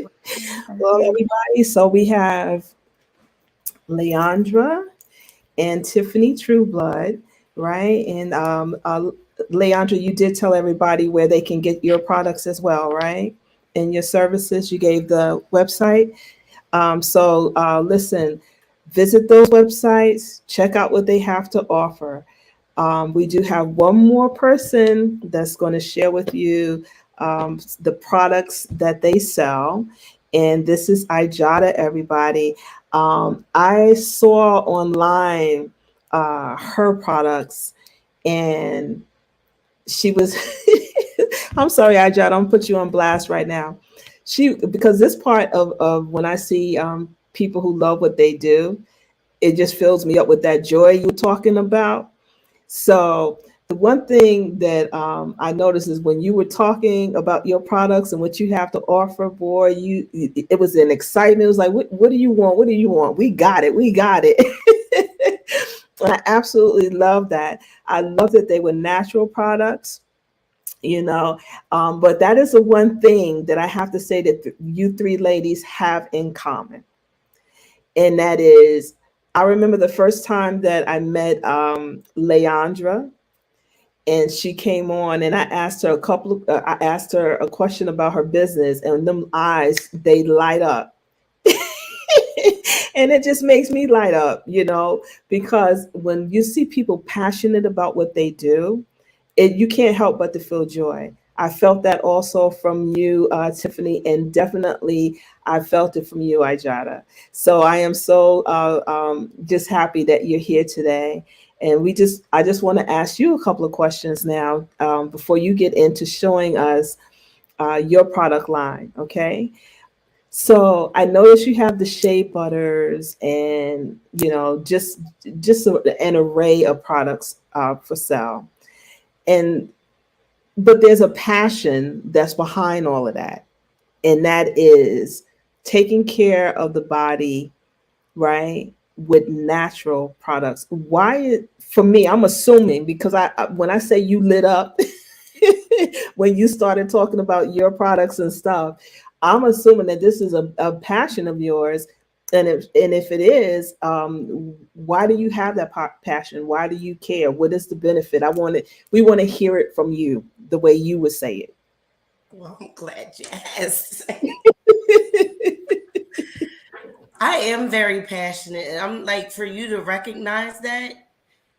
Well, you. everybody, so we have Leandra and Tiffany Trueblood, right? And Leandra, you did tell everybody where they can get your products as well, right? And your services. You gave the website. Listen, visit those websites, check out what they have to offer. We do have one more person that's going to share with you the products that they sell. And this is Ijada, everybody. I saw online her products, and she was, I'm sorry, Ijada, I'm gonna put you on blast right now. Because this part of when I see people who love what they do, it just fills me up with that joy you were talking about. So the one thing that I noticed is when you were talking about your products and what you have to offer, boy, it was an excitement. It was like, what do you want? What do you want? We got it. We got it. And I absolutely love that. I love that they were natural products, you know. But that is the one thing that I have to say that you three ladies have in common. And that is, I remember the first time that I met Leandra, and she came on, and I asked her a question about her business, and them eyes, they light up. And it just makes me light up, because when you see people passionate about what they do, you can't help but to feel joy. I felt that also from you, Tiffany, and definitely I felt it from you, Ijada. So I am so just happy that you're here today. And I just want to ask you a couple of questions now, before you get into showing us your product line. Okay. So I noticed you have the shea butters, and an array of products for sale. And but there's a passion that's behind all of that, and that is taking care of the body, right, with natural products. Why? For me, I'm assuming, because when I say you lit up when you started talking about your products and stuff, I'm assuming that this is a passion of yours. And if it is, why do you have that passion? Why do you care? What is the benefit? We want to hear it from you, the way you would say Well, I'm glad you asked. I am very passionate, and I'm like, for you to recognize that,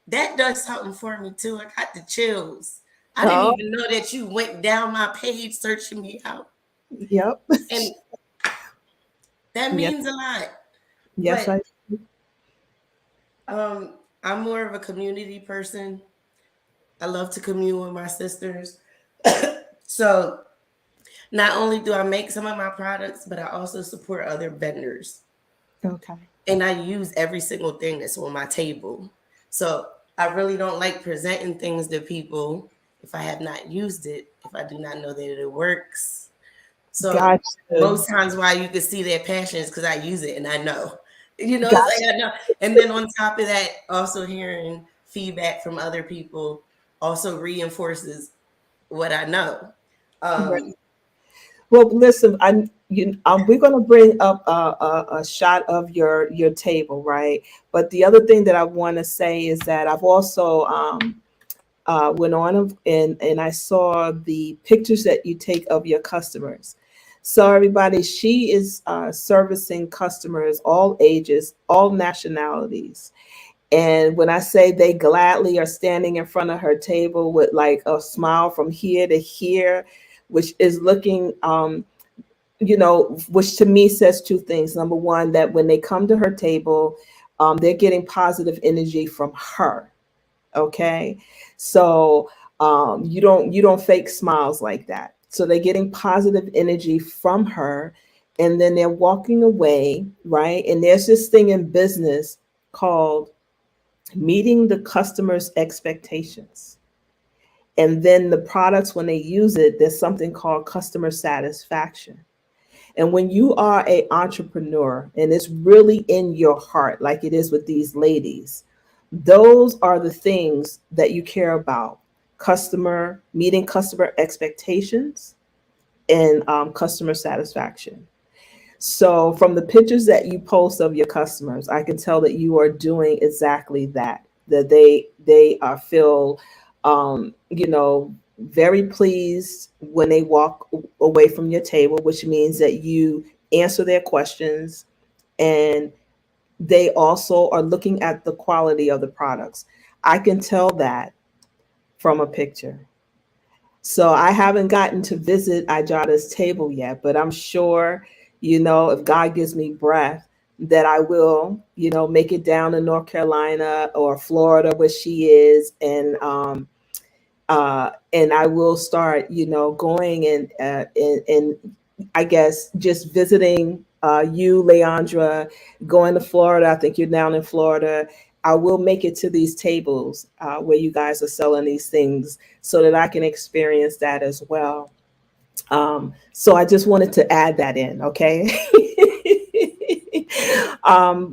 that does something for me too. I got the chills. I didn't Oh, even know that you went down my page searching me out, yep. and that Yes, means a lot. yes, But I. I'm more of a community person. I love to commune with my sisters. So not only do I make some of my products, but I also support other vendors. Okay. And I use every single thing that's on my table. So I really don't like presenting things to people if I have not used it, if I do not know that it works. So Gotcha. most times why you can see their passion is because I use it and I know. It's Gotcha. like I know. And then on top of that, also hearing feedback from other people also reinforces what I know. Um, Well, listen, we're going to bring up a shot of your table, right? But the other thing that I want to say is that I've also went on and I saw the pictures that you take of your customers. So everybody, she is servicing customers, all ages, all nationalities. And when I say they gladly are standing in front of her table with like a smile from here to here, which is looking which to me says two things. Number one, that when they come to her table, they're getting positive energy from her. Okay, so you don't fake smiles like that. So they're getting positive energy from her, and then they're walking away, right? And there's this thing in business called meeting the customer's expectations. And then the products, when they use it, there's something called customer satisfaction. And when you are a entrepreneur and it's really in your heart, like it is with these ladies, those are the things that you care about: meeting customer expectations, and customer satisfaction. So from the pictures that you post of your customers, I can tell that you are doing exactly that. That they feel, very pleased when they walk away from your table, which means that you answer their questions, and they also are looking at the quality of the products. I can tell that from a picture. So I haven't gotten to visit Ijada's table yet, but I'm sure, if God gives me breath, that I will, make it down to North Carolina or Florida where she is, and I will start, going and I guess just visiting you, Leandra, going to Florida. I think you're down in Florida. I will make it to these tables where you guys are selling these things so that I can experience that as well. So I just wanted to add that in, okay?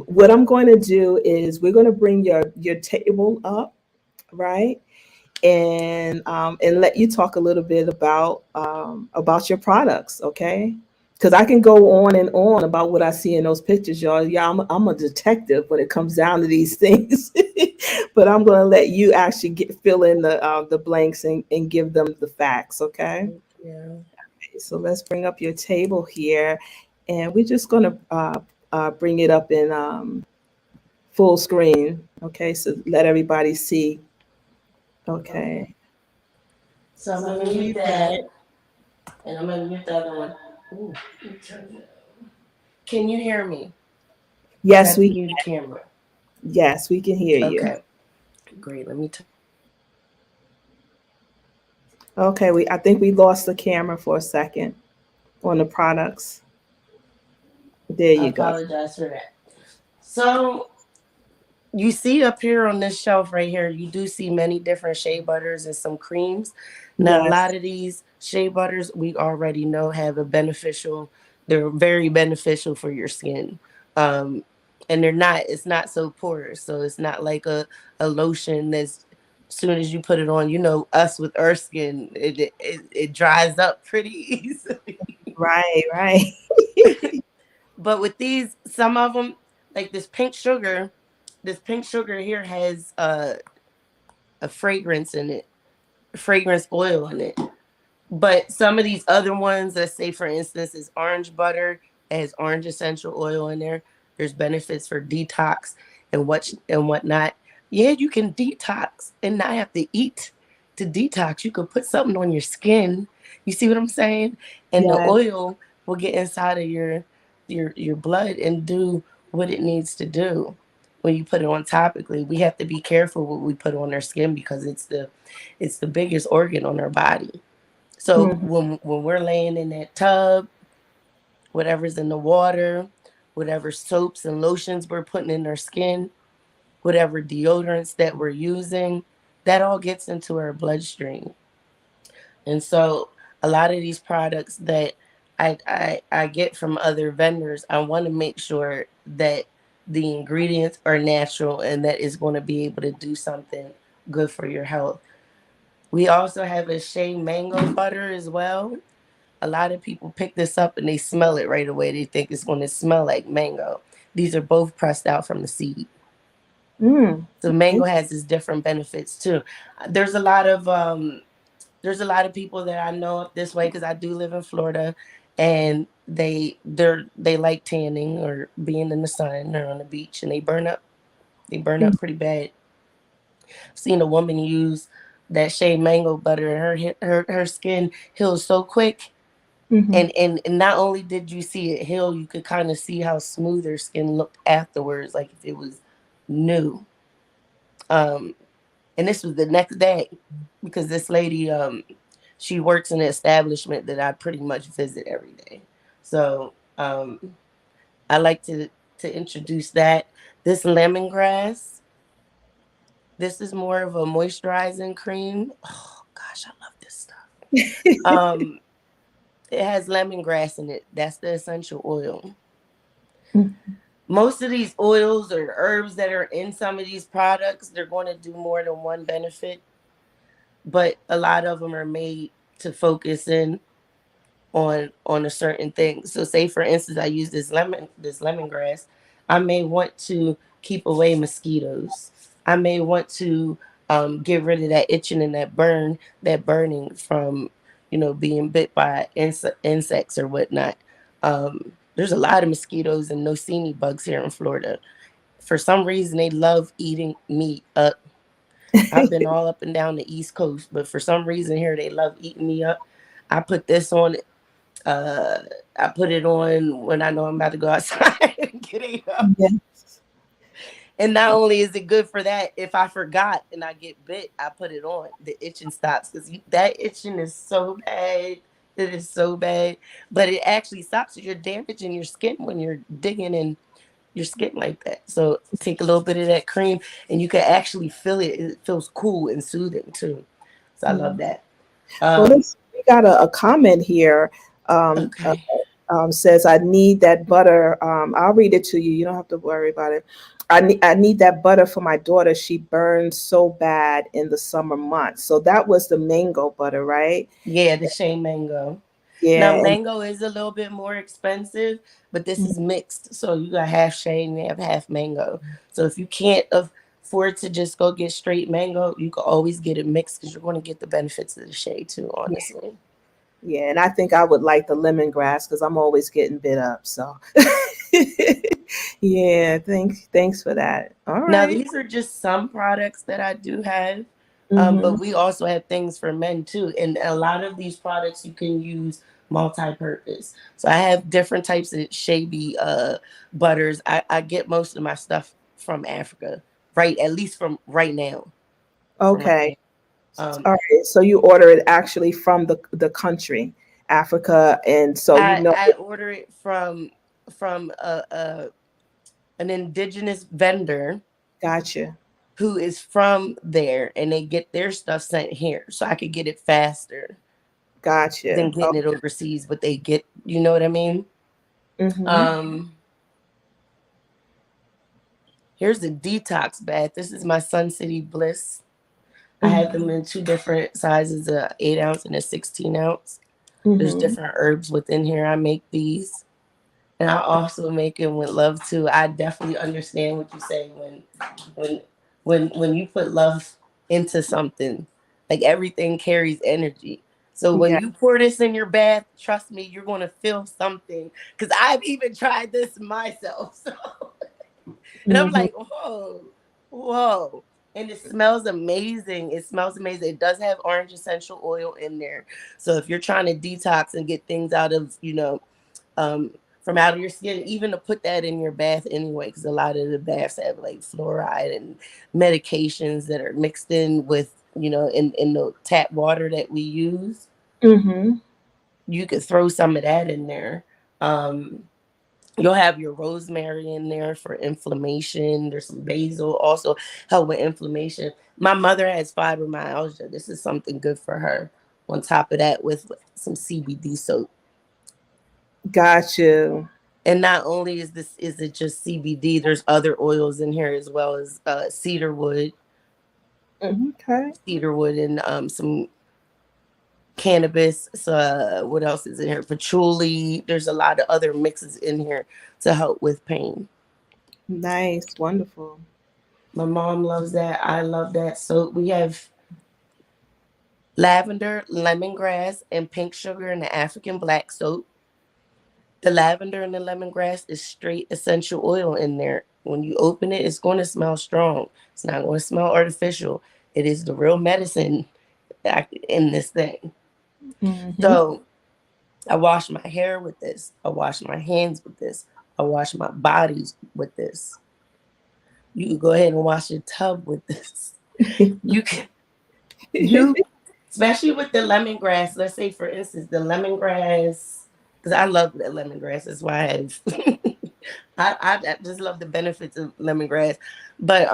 What I'm going to do is we're going to bring your table up, right? And let you talk a little bit about your products, okay? Because I can go on and on about what I see in those pictures, y'all. Yeah, I'm a detective when it comes down to these things, but I'm going to let you actually fill in the blanks and give them the facts, okay? Yeah. So let's bring up your table here, and we're just going to bring it up in full screen, okay? So let everybody see, Okay. okay? So I'm gonna mute that, and I'm gonna mute the other one. Ooh, let me turn it. Can you hear me? Because I Yes, do we mute the camera. Yes, we can hear you. Okay, great. Let me. Okay, I think we lost the camera for a second on the products. There I you go. apologize for that. So you see up here on this shelf right here, you do see many different shea butters and some creams. Now, a Yes. lot of these shea butters we already know have a beneficial, they're very beneficial for your skin. Um, and it's not so porous. So it's not like a lotion that's, as soon as you put it on, us with our skin, it dries up pretty easily. Right, right. But with these, some of them, like this pink sugar here has a fragrance in it, fragrance oil in it. But some of these other ones, let's say for instance, is orange butter, it has orange essential oil in there. There's benefits for detox and whatnot. Yeah, you can detox and not have to eat to detox. You could put something on your skin. You see what I'm saying? And the Yes. oil will get inside of your blood and do what it needs to do. When you put it on topically, we have to be careful what we put on our skin because it's the biggest organ on our body. So Mhm. when we're laying in that tub, whatever's in the water, whatever soaps and lotions we're putting in our skin, whatever deodorants that we're using, that all gets into our bloodstream. And so a lot of these products that I get from other vendors, I want to make sure that the ingredients are natural and that it's going to be able to do something good for your health. We also have a shea mango butter as well. A lot of people pick this up and they smell it right away. They think it's going to smell like mango. These are both pressed out from the seed. Mm. So mango has its different benefits too. There's a lot of there's a lot of people that I know up this way because I do live in Florida, and they like tanning or being in the sun or on the beach, and they burn up. They burn up pretty bad. I've seen a woman use that shea mango butter, and her skin heals so quick. Mm-hmm. And not only did you see it heal, you could kind of see how smooth her skin looked afterwards, like if it was new. Um, and this was the next day because this lady, she works in an establishment that I pretty much visit every day. So I like to introduce that. This lemongrass. This is more of a moisturizing cream. Oh gosh, I love this stuff. Um, it has lemongrass in it. That's the essential oil. Most of these oils or herbs that are in some of these products, they're going to do more than one benefit, but a lot of them are made to focus in on a certain thing. So say for instance I use this lemongrass, I may want to keep away mosquitoes. I may want to get rid of that itching and that burning from being bit by insects or whatnot. There's a lot of mosquitoes and nosini bugs here in Florida. For some reason they love eating meat up. I've been all up and down the East Coast, but for some reason here they love eating me up. I put this on uh, I put it on when I know I'm about to go outside and get ate up. Yes. And not only is it good for that, if I forgot and I get bit, I put it on. The itching stops because that itching is so bad. It is so bad, but it actually stops. You're damaging your skin when you're digging in your skin like that. So take a little bit of that cream, and you can actually feel it. It feels cool and soothing too. So I love Mhm. that. Well, Um, we got a comment here. Um, uh, okay. says, I need that butter. I'll read it to you. You don't have to worry about it. I need that butter for my daughter. She burns so bad in the summer months. So that was the mango butter, right? Yeah, the Shane mango. Now, Yeah. And mango is a little bit more expensive, but this is mixed. So you got half Shane, you have half mango. So if you can't afford to just go get straight mango, you can always get it mixed because you're going to get the benefits of the shade too, honestly. yeah, and I think I would like the lemongrass because I'm always getting bit up. So yeah, thanks for that. All Now, right. these are just some products that I do have, Mm-hmm. but we also have things for men too. And a lot of these products you can use multi-purpose. So I have different types of shavy butters. I get most of my stuff from Africa, right? At least from right now, from right Okay. now. Um, All right. So you order it actually from the country, Africa, and so you know. I order it from an indigenous vendor Gotcha. who is from there, and they get their stuff sent here, so I could get it faster than Gotcha. Oh, getting it overseas. But they get, you know what I mean? mm-hmm. Um, Here's the detox bath. This is my Sun City Bliss. I have them in two different sizes, a 8 ounce and a 16 ounce. There's Mm-hmm. different herbs within here. I make these. And I also make it with love too. I definitely understand what you say when when you put love into something, like everything carries energy. So when Yeah. you pour this in your bath, trust me, you're gonna feel something. Cause I've even tried this myself. So and I'm Mm-hmm. like, whoa, whoa. And it smells amazing. It smells amazing. It does have orange essential oil in there. So if you're trying to detox and get things out of, um, from out of your skin, even to put that in your bath anyway, because a lot of the baths have like fluoride and medications that are mixed in with, in the tap water that we use. Mm-hmm. You could throw some of that in there. Um, You'll have your rosemary in there for inflammation. There's some basil also help with inflammation. My mother has fibromyalgia. This is something good for her. On top of that, with some CBD soap. Gotcha. And not only is it just CBD, there's other oils in here as well as Mhm. Okay. cedar wood, and some cannabis. So, what else is in here? Patchouli. There's a lot of other mixes in here to help with pain. Nice. Wonderful. My mom loves that. I love that. So we have lavender, lemongrass, and pink sugar in the African black soap. The lavender and the lemongrass is straight essential oil in there. When you open it, it's going to smell strong. It's not going to smell artificial. It is the real medicine in this thing. Mm-hmm. So I wash my hair with this. I wash my hands with this. I wash my body with this. You can go ahead and wash your tub with this. You can you especially with the lemongrass. Let's say, for instance, the lemongrass, because I love the lemongrass. That's why I have. I just love the benefits of lemongrass. But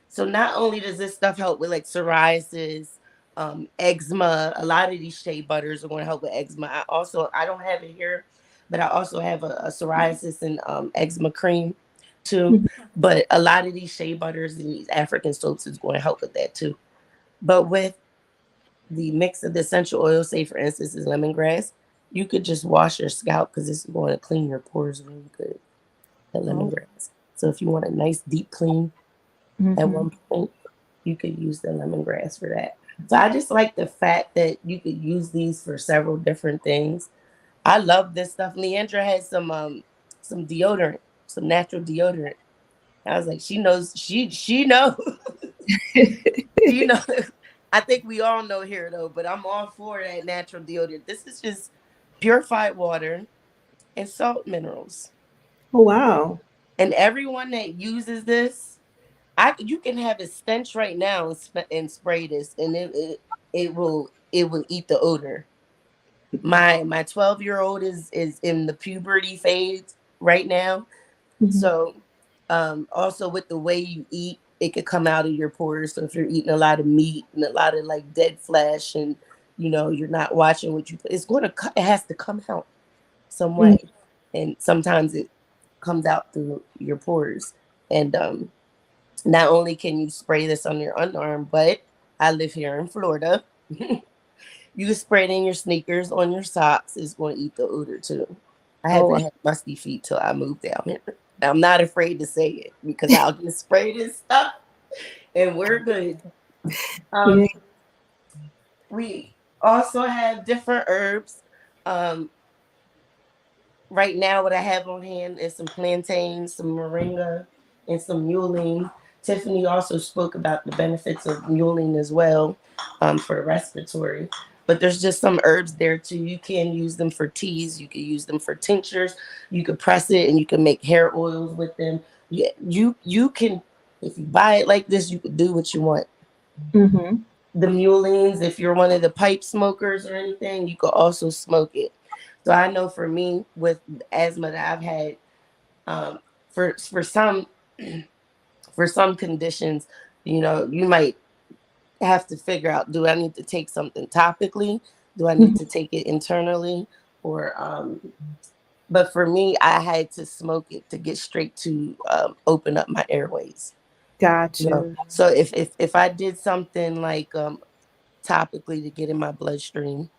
so not only does this stuff help with like psoriasis, eczema. A lot of these shea butters are going to help with eczema. I don't have it here, but I also have a psoriasis and eczema cream too. But a lot of these shea butters and these African soaps is going to help with that too. But with the mix of the essential oil, say for instance, is lemongrass, you could just wash your scalp because this is going to clean your pores really good. The Oh. lemongrass. So if you want a nice deep clean at Mm-hmm. one point, you could use the lemongrass for that. So I just like the fact that you could use these for several different things. I love this stuff. Leandra has some deodorant, some natural deodorant. I was like, she knows, she knows. She knows. I think we all know here though, but I'm all for that natural deodorant. This is just purified water and salt minerals. Oh wow. And everyone that uses this, you can have a stench right now and, and spray this, and it will eat the odor. My 12-year-old is in the puberty phase right now. Mhm. So also with the way you eat, it could come out of your pores. So if you're eating a lot of meat and a lot of like dead flesh, and you're not watching what you put, it's going to it has to come out some Mhm. way. And sometimes it comes out through your pores. And not only can you spray this on your underarm, but I live here in Florida. You can spray it in your sneakers, on your socks. It's going to eat the odor too. I Oh, haven't had musty feet till I moved down here. I'm not afraid to say it because I'll just spray this stuff and we're good. yeah. Um, we also have different herbs. Um, right now, what I have on hand is some plantains, some moringa, and some mullein. Tiffany also spoke about the benefits of mullein as well, for respiratory. But there's just some herbs there too. You can use them for teas. You can use them for tinctures. You could press it and you can make hair oils with them. You can, if you buy it like this, you could do what you want. Mm-hmm. The muleins, if you're one of the pipe smokers or anything, you could also smoke it. So I know for me with asthma that I've had, um, for some for some conditions, you might have to figure out, do I need to take something topically? Do I need to take it internally? Or but for me, I had to smoke it to get straight to open up my airways. Got you. So if I did something like topically to get in my bloodstream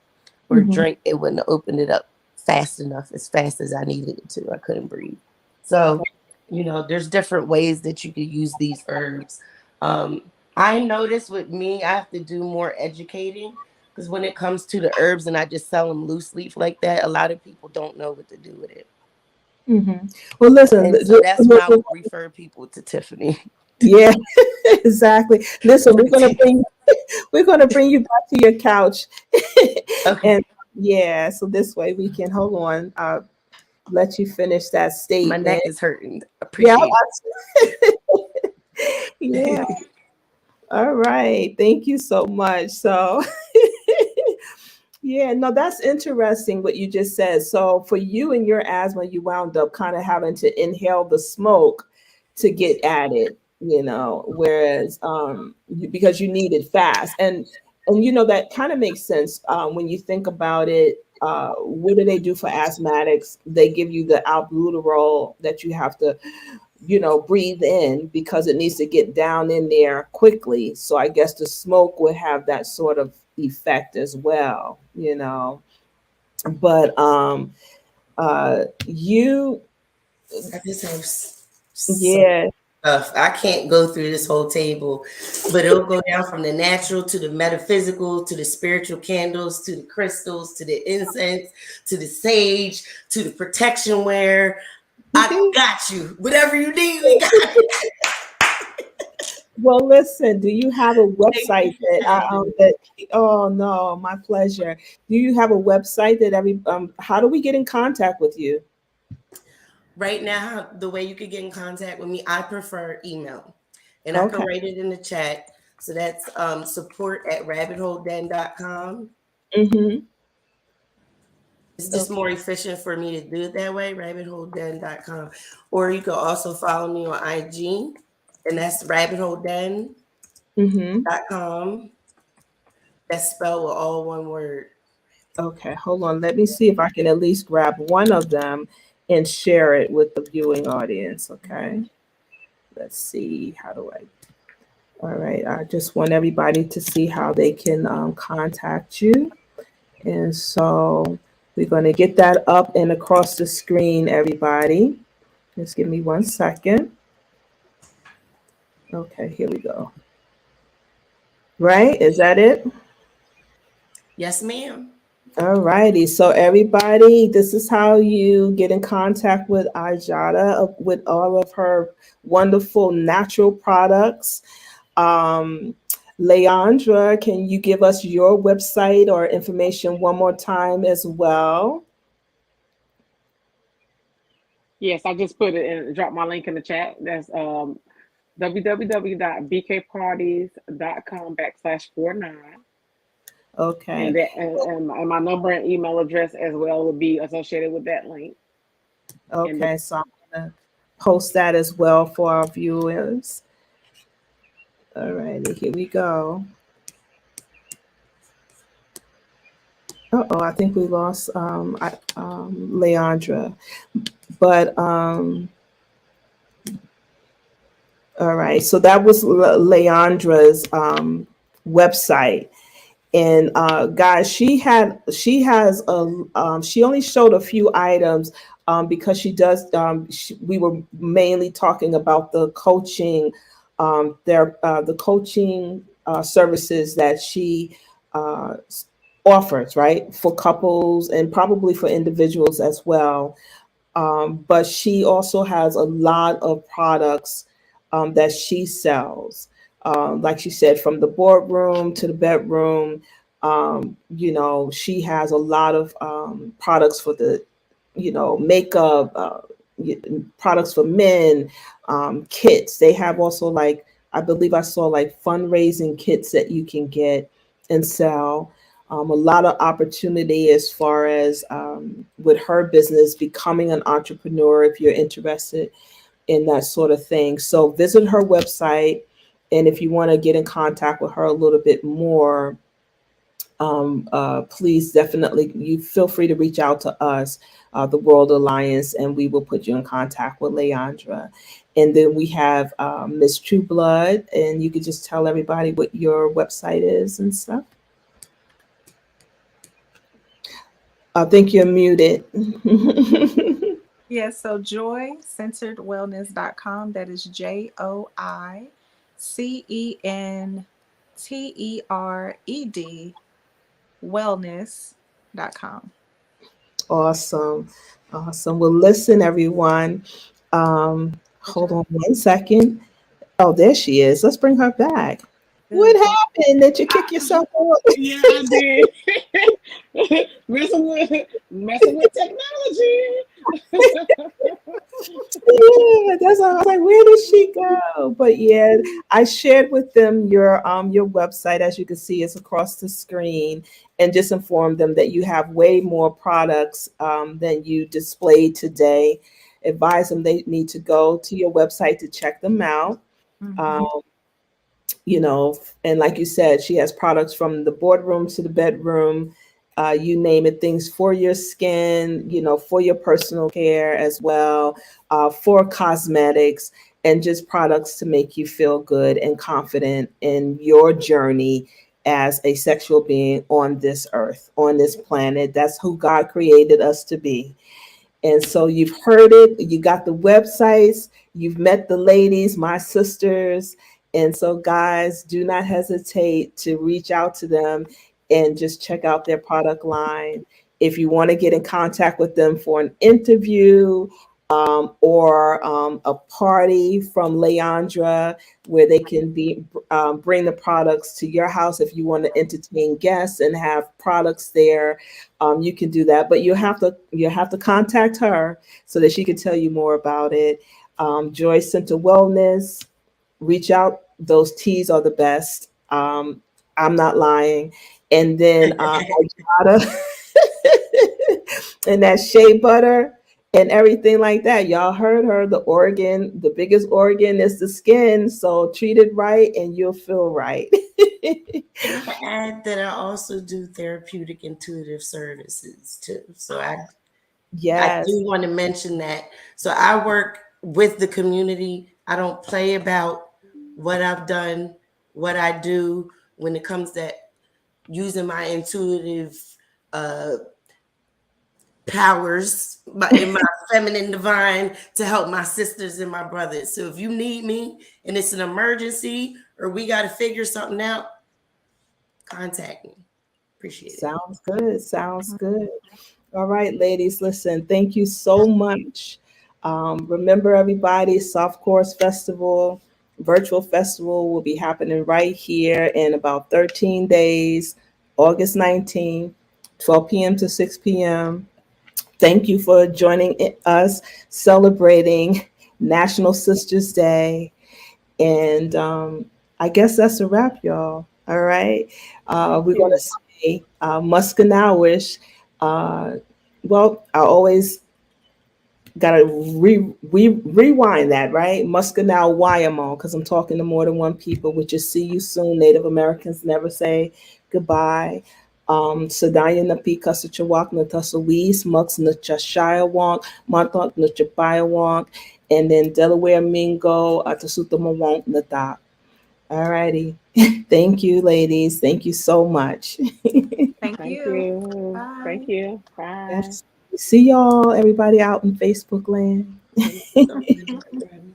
or Mm-hmm. drink, it wouldn't open it up fast enough, as fast as I needed it to. I couldn't breathe. So, there's different ways that you could use these herbs. Um, I notice with me, I have to do more educating because when it comes to the herbs and I just sell them loose leaf like that, a lot of people don't know what to do with it. Mm-hmm. Well, listen. And so that's when I would refer people to Tiffany. Yeah, exactly. Listen, we're gonna bring you back to your couch, Okay. and yeah, so this way we can hold on. Let you finish that My statement. neck is hurting. Yeah, Appreciate yeah. it. All right. Thank you so much. So, yeah, no, that's interesting what you just said. So, for you and your asthma, you wound up kind of having to inhale the smoke to get at it, whereas because you need it fast. And that kind of makes sense when you think about it. What do they do for asthmatics? They give you the albuterol that you have to breathe in because it needs to get down in there quickly. So I guess the smoke would have that sort of effect as well. But you I just have so yeah. stuff. I can't go through this whole table, but it'll go down from the natural to the metaphysical to the spiritual candles to the crystals to the incense to the sage to the protection wear. I got you. Whatever you need, we got it. Well, listen, do you have a Thank you website for having me. oh no, my pleasure. Do you have a website that how do we get in contact with you? Right now, the way you could get in contact with me, I prefer email. And I can Okay. write it in the chat. So that's support@rabbitholeden.com. Mm-hmm. It's just Okay. more efficient for me to do it that way, rabbitholeden.com. Or you can also follow me on IG, and that's rabbitholeden.com. Mm-hmm. That's spelled with all one word. Okay, hold on. Let me see if I can at least grab one of them and share it with the viewing audience. Okay. Let's see. How do I? All right. I just want everybody to see how they can contact you. And so we're going to get that up and across the screen, everybody. Just give me 1 second. Okay, here we go. Right? Is that it? Yes, ma'am. All righty. So everybody, this is how you get in contact with Ajada with all of her wonderful natural products. Um, Leandra, can you give us your website or information one more time as well? Yes, I just put it in, drop my link in the chat. That's www.bkparties.com/49. Okay. And that and my number and email address as well would be associated with that link. And the Okay. So I'm gonna post that as well for our viewers. All righty, here we go. Uh-oh, I think we lost Leandra. But all right, so that was Leandra's website. And guys, she has a she only showed a few items because she does we were mainly talking about the coaching the coaching services that she uh, offers, right, for couples and probably for individuals as well. But she also has a lot of products that she sells. Like she said, from the boardroom to the bedroom, she has a lot of products for the, makeup, products for men, kits. They have also, like, I believe I saw like fundraising kits that you can get and sell. A lot of opportunity as far as with her business becoming an entrepreneur if you're interested in that sort of thing. So visit her website, and if you want to get in contact with her a little bit more, please definitely you feel free to reach out to us, the World Alliance, and we will put you in contact with Leandra. And then we have Miss True Blood, and you could just tell everybody what your website is and stuff. I think you're muted. Yes, so joycenteredwellness.com. That is JOICENTERED wellness.com. Awesome. Awesome. Well, listen, everyone. Hold on 1 second. Oh, there she is. Let's bring her back. What Good. happened? Did you kick yourself out? Yeah, I did. messing with technology. Yeah, that's why I was like, where did she go? But yeah, I shared with them your website. As you can see, it's across the screen, and just informed them that you have way more products than you displayed today. Advise them they need to go to your website to check them out. Mhm. Um, and like you said, she has products from the boardroom to the bedroom, you name it, things for your skin, for your personal care as well, for cosmetics, and just products to make you feel good and confident in your journey as a sexual being on this earth, on this planet. That's who God created us to be. And so you've heard it, you got the websites, you've met the ladies, my sisters. And so, guys, do not hesitate to reach out to them and just check out their product line. If you want to get in contact with them for an interview, or a party from Leandra where they can bring the products to your house. If you want to entertain guests and have products there, you can do that. But you have to contact her so that she can tell you more about it. Joy Center Wellness, reach out. Those teas are the best. I'm not lying. And then Arjada and that shea butter and everything like that. Y'all heard her. The biggest organ is the skin. So treat it right and you'll feel right. Can I add that I also do therapeutic intuitive services too? So I Yes. do want to mention that. So I work with the community. I don't play about what I've done, what I do when it comes to using my intuitive uh, powers in my feminine divine to help my sisters and my brothers. So if you need me and it's an emergency or we got to figure something out, contact me. Appreciate it. Sounds good. Sounds good. All right, ladies, listen, thank you so much. Remember, everybody, Soft Course Festival, virtual festival will be happening right here in about 13 days, August 19th, 12 p.m. to 6 p.m. Thank you for joining us celebrating National Sisters Day. And I guess that's a wrap, y'all. All right. We're going to You. see say Muskanawish. Uh, well, I always gotta rewind that, right? Muskanow Wyoming, because I'm talking to more than one people, which is see you soon. Native Americans never say goodbye. Sadaya Napika Suchawak Natasawis, Mux Nachashire Montauk Nachabaya, and then Delaware Mingo, Atasuta Wonk Nata. All righty. Thank you, ladies. Thank you so much. Thank Thank you. you. Thank Bye. you. Bye. Yes. See y'all, everybody out in Facebook land. Thanks for coming, everybody.